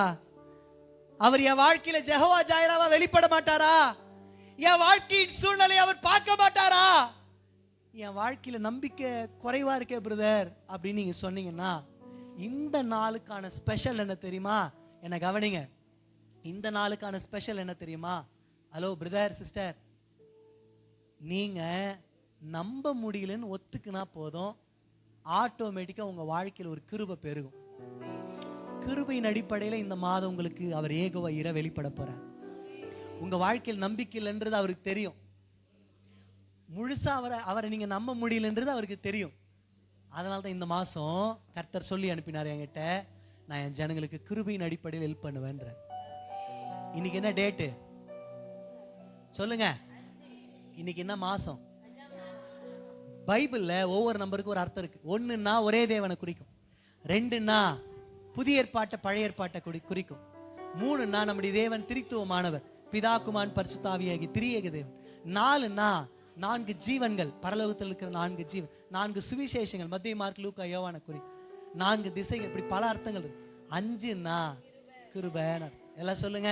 அவர் என் வாழ்க்கையில ஜெகோவா ஜாயிராவா வெளிப்பட மாட்டாரா? என் வாழ்க்கையின் சூழ்நிலை அவர் பார்க்க மாட்டாரா? என் வாழ்க்கையில நம்பிக்கை குறைவா இருக்கே பிரதர் அப்படின்னு நீங்க சொன்னீங்கன்னா, இந்த நாளுக்கான ஸ்பெஷல் என்ன தெரியுமா? என்ன கவனிங்க, இந்த நாளுக்கான ஸ்பெஷல் என்ன தெரியுமா? ஹலோ பிரதர் சிஸ்டர், நீங்க நம்ப முடியலன்னு ஒத்துக்குனா போதும், ஆட்டோமேட்டிக்கா உங்க வாழ்க்கையில் ஒரு கிருபை பெருகும். கிருபையின் அடிப்படையில் இந்த மாதம் உங்களுக்கு அவர் ஏகோவா ஈரே வெளிப்பட போறார். உங்க வாழ்க்கையில் நம்பிக்கை இல்லைன்றது அவருக்கு தெரியும். முழுசா அவரை நீங்க நம்ப முடியலன்றது அவருக்கு தெரியும். அதனால தான் இந்த மாசம் கர்த்தர் சொல்லி அனுப்பினார் என்கிட்ட, நான் என் ஜனங்களுக்கு கிருபையின் அடிப்படையில் ஹெல்ப் பண்ணுவேன்ற. இன்னைக்கு என்ன டேட்டு சொல்லுங்க? இன்னைக்கு என்ன மாசம்? பைபிள்ல ஒவ்வொரு நம்பருக்கு ஒரு அர்த்தம் இருக்கு. 1ன்னா ஒரே தேவனை குறிக்கும், 2ன்னா புதிய ஏற்பாட்டை பழைய ஏற்பாட்டை குறிக்கும், 3ன்னா நம்முடைய தேவன் திரித்துவமானவர், பிதா குமாரன் பரிசுத்த ஆவியாகி திரியேக தேவன், 4ன்னா 4 ஜீவன்கள், பரலோகத்தில் இருக்கிற 4 ஜீவன், 4 சுவிசேஷங்கள், மத்தேயு மார்க் லூக்கா யோவானை குறி, 4 திசைகள், இப்படி பல அர்த்தங்கள் இருக்கு. 5ன்னா கிருபை. எல்லாம் சொல்லுங்க,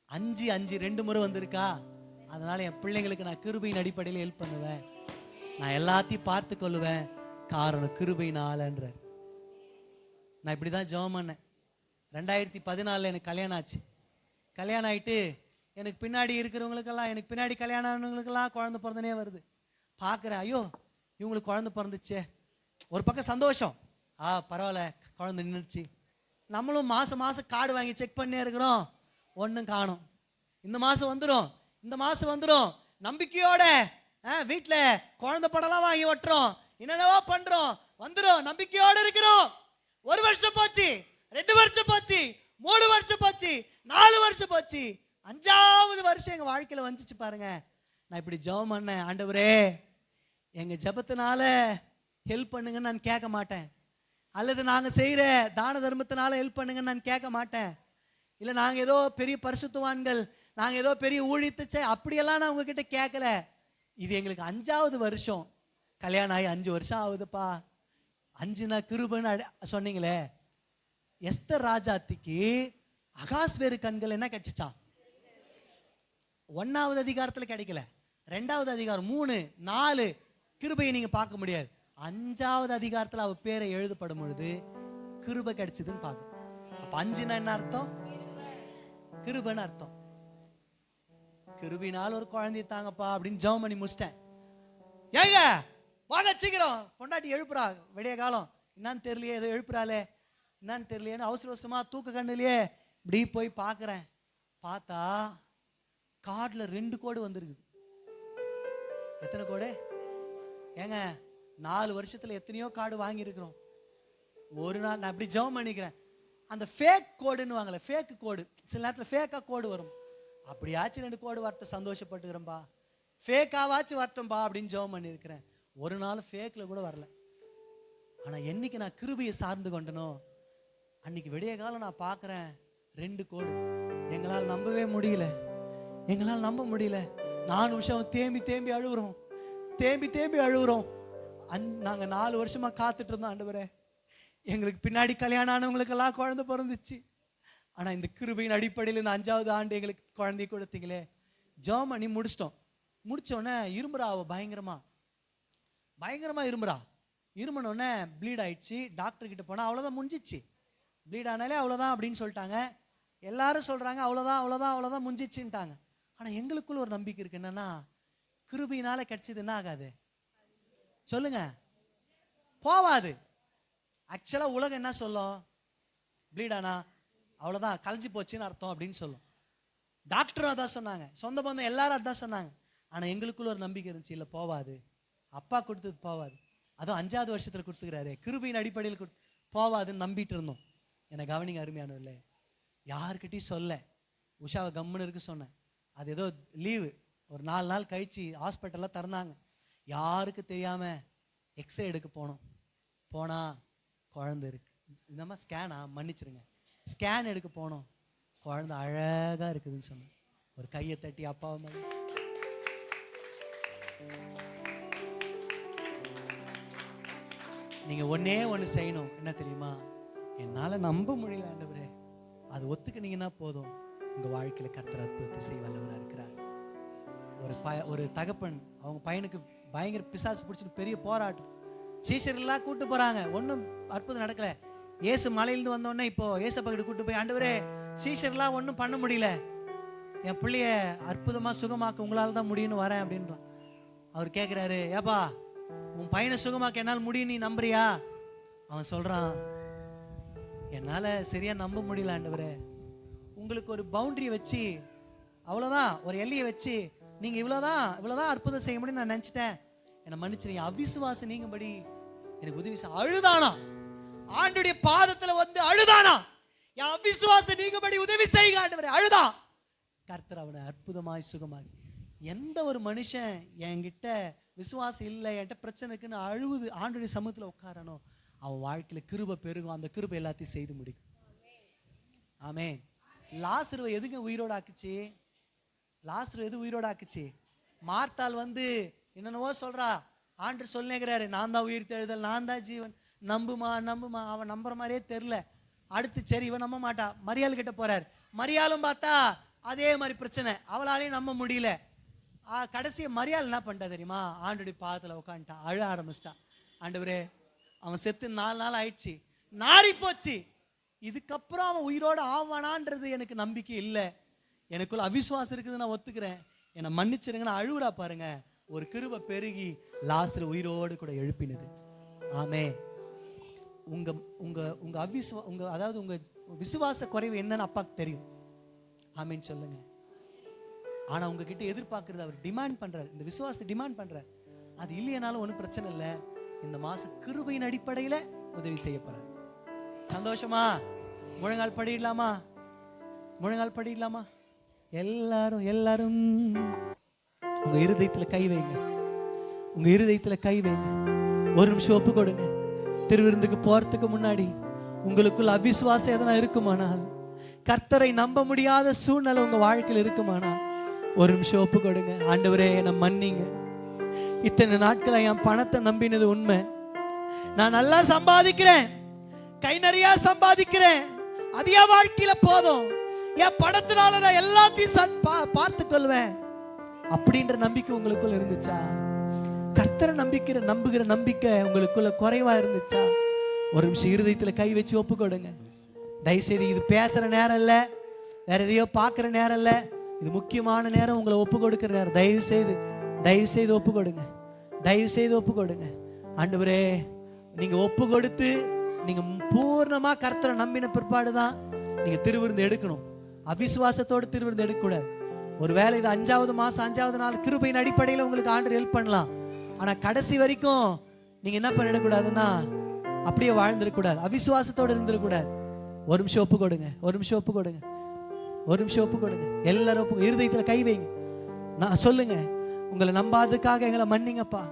5 2 முறை வந்திருக்கா? அதனால என் பிள்ளைங்களுக்கு நான் கிருபையின் அடிப்படையில் ஹெல்ப் பண்ணுவேன், நான் எல்லாத்தையும் பார்த்து கொள்ளுவேன், காரணம் கிருபையினாலன்ற. நான் இப்படிதான் ஜெபம் பண்ணேன். 2014 எனக்கு கல்யாணம் ஆச்சு. கல்யாணம் ஆயிட்டு எனக்கு பின்னாடி இருக்கிறவங்களுக்கெல்லாம், எனக்கு பின்னாடி கல்யாணம் ஆனவங்களுக்கெல்லாம் குழந்தை பிறந்தனே வருது. பார்க்குறேன், ஐயோ இவங்களுக்கு குழந்தை பிறந்துச்சே, ஒரு பக்கம் சந்தோஷம், பரவாயில்ல குழந்தை நின்றுச்சு. நம்மளும் மாதம் கார்டு வாங்கி செக் பண்ணே இருக்கிறோம், ஒன்றும் காணும். இந்த மாசம் வந்துடும், இந்த மாசம் வந்துடும். நம்பிக்கையோட வீட்டுல குழந்தை படம்லாம் வாங்கி ஒட்டுறோம், என்னென்னவோ பண்றோம், வந்துடும், நம்பிக்கையோட இருக்கிறோம். 1 வருஷம் போச்சு, 2 வருஷம் போச்சு, 3 வருஷம் போச்சு, 4 வருஷம் போச்சு, 5வது வருஷம் எங்க வாழ்க்கையில வந்துச்சு பாருங்க. நான் இப்படி ஜெபம் பண்ணேன், ஆண்டவரே எங்க ஜெபத்தினால ஹெல்ப் பண்ணுங்கன்னு நான் கேட்க மாட்டேன், அல்லது நாங்க செய்யற தான தர்மத்தினால ஹெல்ப் பண்ணுங்கன்னு நான் கேட்க மாட்டேன், இல்ல நாங்க ஏதோ பெரிய பரிசுத்தவான்கள், நாங்க ஏதோ பெரிய ஊழியத்தை அப்படியெல்லாம் நான் உங்ககிட்ட கேட்கல. இது எங்களுக்கு 5வது வருஷம், கல்யாணம் ஆகி 5 வருஷம் ஆகுதுப்பா. 5 கிருபைன்னு சொன்னீங்களே. எஸ்தர் ராஜாத்திக்கு அகாஸ்வேரு கண்கள் என்ன கிடைச்சிச்சான்? 1வது அதிகாரத்துல கிடைக்கல, 2வது அதிகாரம் 3, 4 கிருபையை நீங்க பார்க்க முடியாது. 5வது அதிகாரத்துல அவ பேரை எழுதப்படும் பொழுது கிருபை கிடைச்சதுன்னு பார்க்க. அப்ப 5னா என்ன அர்த்தம்? கிருபைன்னு அர்த்தம். கிருபினால் ஒரு குழந்தைய தாங்கப்பா அப்படின்னு ஜெபம் பண்ணி முடிச்சிட்டேன். ஏங்க வாங்க சீக்கிரம், பொண்டாட்டி எழுப்புறா, விடிய காலம் என்னன்னு தெரியலையே, ஏதோ எழுப்புறாளே என்னன்னு தெரியலையேன்னு அவசர அவசரமா தூக்க கண்ணுலயே இப்படி போய் பார்க்குறேன். பார்த்தா கார்டுல 2 கோடு வந்திருக்குது. எத்தனை கோடு? ஏங்க 4 வருஷத்துல எத்தனையோ கார்டு வாங்கி இருக்கிறோம். ஒரு நாள் நான் இப்படி ஜெபம் பண்ணிக்கிறேன், அந்த ஃபேக் கோடுன்னு வாங்கல, ஃபேக் கோடு சில நேரத்தில் ஃபேக்கா கோடு வரும், அப்படியாச்சும் 2 கோடு வரட்டும் சந்தோஷப்பட்டுக்கிறேன்பா, ஃபேக்காவாச்சும் வரட்டும்பா அப்படின்னு ஜெபம் பண்ணியிருக்கிறேன். ஒரு நாள் ஃபேக்ல கூட வரல. ஆனா என்னைக்கு நான் கிருபையை சார்ந்து கொண்டனோ அன்னைக்கு விடிய காலம் நான் பார்க்குறேன் 2 கோடு. எங்களால் நம்பவே முடியல, எங்களால் நம்ப முடியல. 4 வருஷம் தேம்பி தேம்பி அழுகுறோம், தேம்பி தேம்பி அழுகுறோம். நாங்க 4 வருஷமா காத்துட்டு இருந்தோம், ஆண்டவரே எங்களுக்கு பின்னாடி கல்யாணம் ஆனவங்களுக்கெல்லாம் குழந்தை பிறந்துச்சு, ஆனா இந்த கிருபையின் அடிப்படையில் இந்த 5வது ஆண்டு எங்களுக்கு குழந்தைய கொடுத்தீங்களே. ஜெபம் பண்ணி முடிச்சிட்டோம். முடிச்சோடனே இரும்புறா, அவ பயங்கரமா இரும்புறா. இரும்பினோடனே ப்ளீட் ஆயிடுச்சு. டாக்டர் கிட்ட போனா அவ்வளோதான், முடிஞ்சிச்சு, ப்ளீட் ஆனாலே அவ்வளோதான் அப்படின்னு சொல்லிட்டாங்க. எல்லாரும் சொல்றாங்க அவ்வளோதான் அவ்வளோதான் அவ்வளோதான் முடிஞ்சிச்சுன்ட்டாங்க. ஆனா எங்களுக்குள்ள ஒரு நம்பிக்கை இருக்கு, என்னன்னா கிருபையினால கிடைச்சது என்ன ஆகாது சொல்லுங்க, போவாது. ஆக்சுவலா உலகம் என்ன சொல்லும்? ப்ளீட் ஆனா அவ்வளோதான் கலைஞ்சு போச்சுன்னு அர்த்தம் அப்படின்னு சொல்லும். டாக்டரும் அதான் சொன்னாங்க, சொந்த பந்தம் எல்லாரும் அதான் சொன்னாங்க. ஆனா எங்களுக்குள்ள ஒரு நம்பிக்கை இருந்துச்சு, இல்லை போவாது, அப்பா கொடுத்தது போவாது, அதுவும் 5வது வருஷத்துல கொடுத்துக்கிறாரு, கிருபையின் அடிப்படையில் போவாதுன்னு நம்பிட்டு இருந்தோம். என்னை கவனிங்க அருமையானவர்களே, யாருக்கிட்டையும் சொல்ல, உஷாவை கம்முன்னு இருக்கு சொன்னேன். அது ஏதோ லீவு, ஒரு 4 நாள் கழிச்சு ஹாஸ்பிட்டலில் திறந்தாங்க. யாருக்கு தெரியாம எக்ஸ்ரே எடுக்க போனோம். போனா குழந்தை இருக்கு. இந்த மாதிரி ஸ்கேனா, மன்னிச்சிருங்க, ஸ்கேன் எடுக்க போனோம். குழந்தை அழகா இருக்குதுன்னு சொன்னேன். ஒரு கையை தட்டி அப்பாவை மாதிரி. நீங்க ஒன்னே ஒன்று செய்யணும், என்ன தெரியுமா? என்னால நம்ப முடியல ஆண்டவரே, அது ஒத்துக்கினீங்கன்னா போதும், உங்க வாழ்க்கையில கர்த்தர் அற்புதத்தை செய்ய வல்லவரா இருக்கிறார். ஒரு தகப்பன் அவங்க பையனுக்கு பயங்கர பிசாசு பிடிச்சிட்டு பெரிய போராட்டம், சீஷர்கள்லாம் கூட்டு போறாங்க, ஒன்றும் அற்புதம் நடக்கல. ஏசு மலையிலிருந்து வந்தோடனே இப்போ ஏசப்பா கிட்ட கூட்டு போய், ஆண்டவரே சீஷர்லாம் ஒன்றும் பண்ண முடியல, என் பிள்ளைய அற்புதமா சுகமாக்க உங்களால தான் முடியும்னு வரேன் அப்படின்றான். அவர் கேட்குறாரு, ஏப்பா உன் பையனை சுகமாக்க என்னால் முடியும், நீ நம்புறியா? அவன் சொல்றான், என்னால சரியா நம்ப முடியல ஆண்டவரே, உங்களுக்கு ஒரு பவுண்டரி வச்சு, அவ்வளோதான் ஒரு எல்லையை வச்சு நீங்க இவ்வளோதான் அற்புதம் செய்ய முடியும் நான் நினைச்சிட்டேன், என்னை மன்னிச்சிருங்க, அவிசுவாசம் நீங்கபடி எனக்கு உதவி செய்ய. அழுதானா, ஆண்டுடைய பாதத்துல வந்து அழுதானா, என் அவிசுவாசம் நீங்கபடி உதவி செய்யுங்க ஆண்டவரே, அழுதா. கர்த்தர் அவனை அற்புதமாய் சுகமாகி. எந்த ஒரு மனுஷன் என்கிட்ட விசுவாசம் இல்லை, என்கிட்ட பிரச்சனை இருக்குன்னு அழுவுது ஆண்டுடைய சமூகத்தில் உட்காரனோ, அவன் வாழ்க்கையில கிருபை பெருகும், அந்த கிருபை எல்லாத்தையும் செய்து முடிக்கும். ஆமென். லாசருவை எதுங்க உயிரோட ஆக்குச்சு? லாசரு எது உயிரோட ஆக்குச்சு? மார்த்தாள் வந்து என்னென்னவோ சொல்றா, ஆண்டவர் சொல்லுகிறாரு, நான் தான் உயிர் தெழுதல், நான் தான் ஜீவன், நம்புமா. அவன் நம்புற மாதிரியே தெரியல. அடுத்து சரி இவன் நம்ப மாட்டா, மரியாள் கிட்ட போறாரு. மரியாளும் பார்த்தா அதே மாதிரி பிரச்சனை, அவளாலையும் நம்ப முடியல. கடைசிய மரியாள் என்ன பண்ணிட்டா தெரியுமா? ஆண்டுடைய பாதத்துல உட்காந்துட்டா, அழ ஆரம்பிச்சிட்டான். ஆண்டவரே அவன் செத்து 4 நாள் ஆயிடுச்சு, நாரி போச்சு, இதுக்கப்புறம் அவன் உயிரோடு ஆவானான்றது எனக்கு நம்பிக்கை இல்லை, எனக்குள்ள அவிசுவாசம் இருக்குது, நான் ஒத்துக்கிறேன், என்னை மன்னிச்சிருங்கன்னு அழுவுறா பாருங்க. ஒரு கிருபை பெருகி லாசரு உயிரோடு கூட எழுப்பினது. ஆமே. உங்க உங்க உங்க அதாவது உங்க விசுவாச குறைவு என்னன்னு அப்பாக்கு தெரியும். ஆமேன்னு சொல்லுங்க. ஆனா உங்ககிட்ட எதிர்பார்க்கறது அவர் டிமாண்ட் பண்றாரு, இந்த விசுவாசத்தை டிமாண்ட் பண்றாரு. அது இல்லையனாலும் ஒன்றும் பிரச்சனை இல்லை, இந்த மாசம் கிருபையின் அடிப்படையில உதவி செய்ய போறாரு. சந்தோஷமா? முழங்கால் படிடலாமா? முழங்கால் படிடலாமா? எல்லாரும் எல்லாரும் உங்க இருதயத்துல கை வைங்க, உங்க இருதயத்துல கை வைங்க. ஒரு நிமிஷம் ஒப்பு கொடுங்க. திருவிருந்துக்கு போறதுக்கு முன்னாடி உங்களுக்குள்ள அவிசுவாசம் எதனா இருக்குமானால், கர்த்தரை நம்ப முடியாத சூழ்நிலை உங்க வாழ்க்கையில் இருக்குமானால், ஒரு நிமிஷம் ஒப்பு கொடுங்க. ஆண்டவரே என்னை மன்னிங்க, இத்தனை நாட்களை என் பணத்தை நம்பினது உண்மை, நான் நல்லா சம்பாதிக்கிறேன், கை நிறைய சம்பாதிக்கிறேன், அது என் வாழ்க்கையில போதும், என் பணத்தினால நான் எல்லாத்தையும் பார்த்து கொள்வேன் அப்படின்ற நம்பிக்கை உங்களுக்குள்ள இருந்துச்சா? கர்த்தரை நம்புகிற நம்பிக்கை உங்களுக்குள்ள குறைவா இருந்துச்சா? ஒரு நிமிஷம் இருதயத்துல கை வச்சு ஒப்பு கொடுங்க. தயவுசெய்து இது பேசுற நேரம் இல்ல, வேற எதையோ பார்க்குற நேரம் இல்ல, இது முக்கியமான நேரம், உங்களை ஒப்பு கொடுக்கிற நேரம். தயவு செய்து ஒப்பு கொடுங்க, தயவு செய்து ஒப்பு கொடுங்க. ஆண்டவரே, நீங்க ஒப்பு கொடுத்து நீங்க பூர்ணமா கர்த்தரை நம்பின பிற்பாடுதான் நீங்க திருவிருந்து எடுக்கணும். அவிசுவாசத்தோடு திருவிருந்து எடுக்கக்கூடாது. ஒருவேளை இது 5வது மாசம் 5வது நாள் கிருபையின் அடிப்படையில் உங்களுக்கு ஆண்டவர் ஹெல்ப் பண்ணலாம். ஆனா கடைசி வரைக்கும் நீங்க என்ன பண்ணிடக்கூடாதுன்னா அப்படியே வாழ்ந்துடக்கூடாது, அவிசுவாசத்தோடு இருந்துடக்கூடாது. ஒரு நிமிஷம் ஒப்பு கொடுங்க, ஒரு நிமிஷம் ஒப்பு கொடுங்க, ஒரு நிமிஷம் ஒப்பு கொடுங்க. எல்லாரும் ஒப்பு, இருதயத்துல கை வைங்க. நான் சொல்லுங்க, உங்களை நம்பாததுக்காக எங்களை மன்னிங்கப்பா,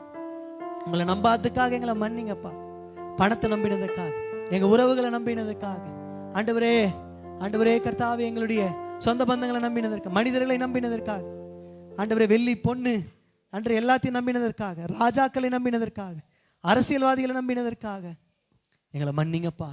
உங்களை நம்பாததுக்காக எங்களை மன்னிங்கப்பா, பணத்தை நம்பினதுக்காக, எங்க உறவுகளை நம்பினதுக்காக, ஆண்டவரே ஆண்டவரே கர்த்தாவே, எங்களுடைய சொந்த பந்தங்களை நம்பினதற்காக, மனிதர்களை நம்பினதற்காக, ஆண்டவரே வெள்ளி பொண்ணு அன்று எல்லாத்தையும் நம்பினதற்காக, ராஜாக்களை நம்பினதற்காக, அரசியல்வாதிகளை நம்பினதற்காக எங்களை மன்னிங்கப்பா.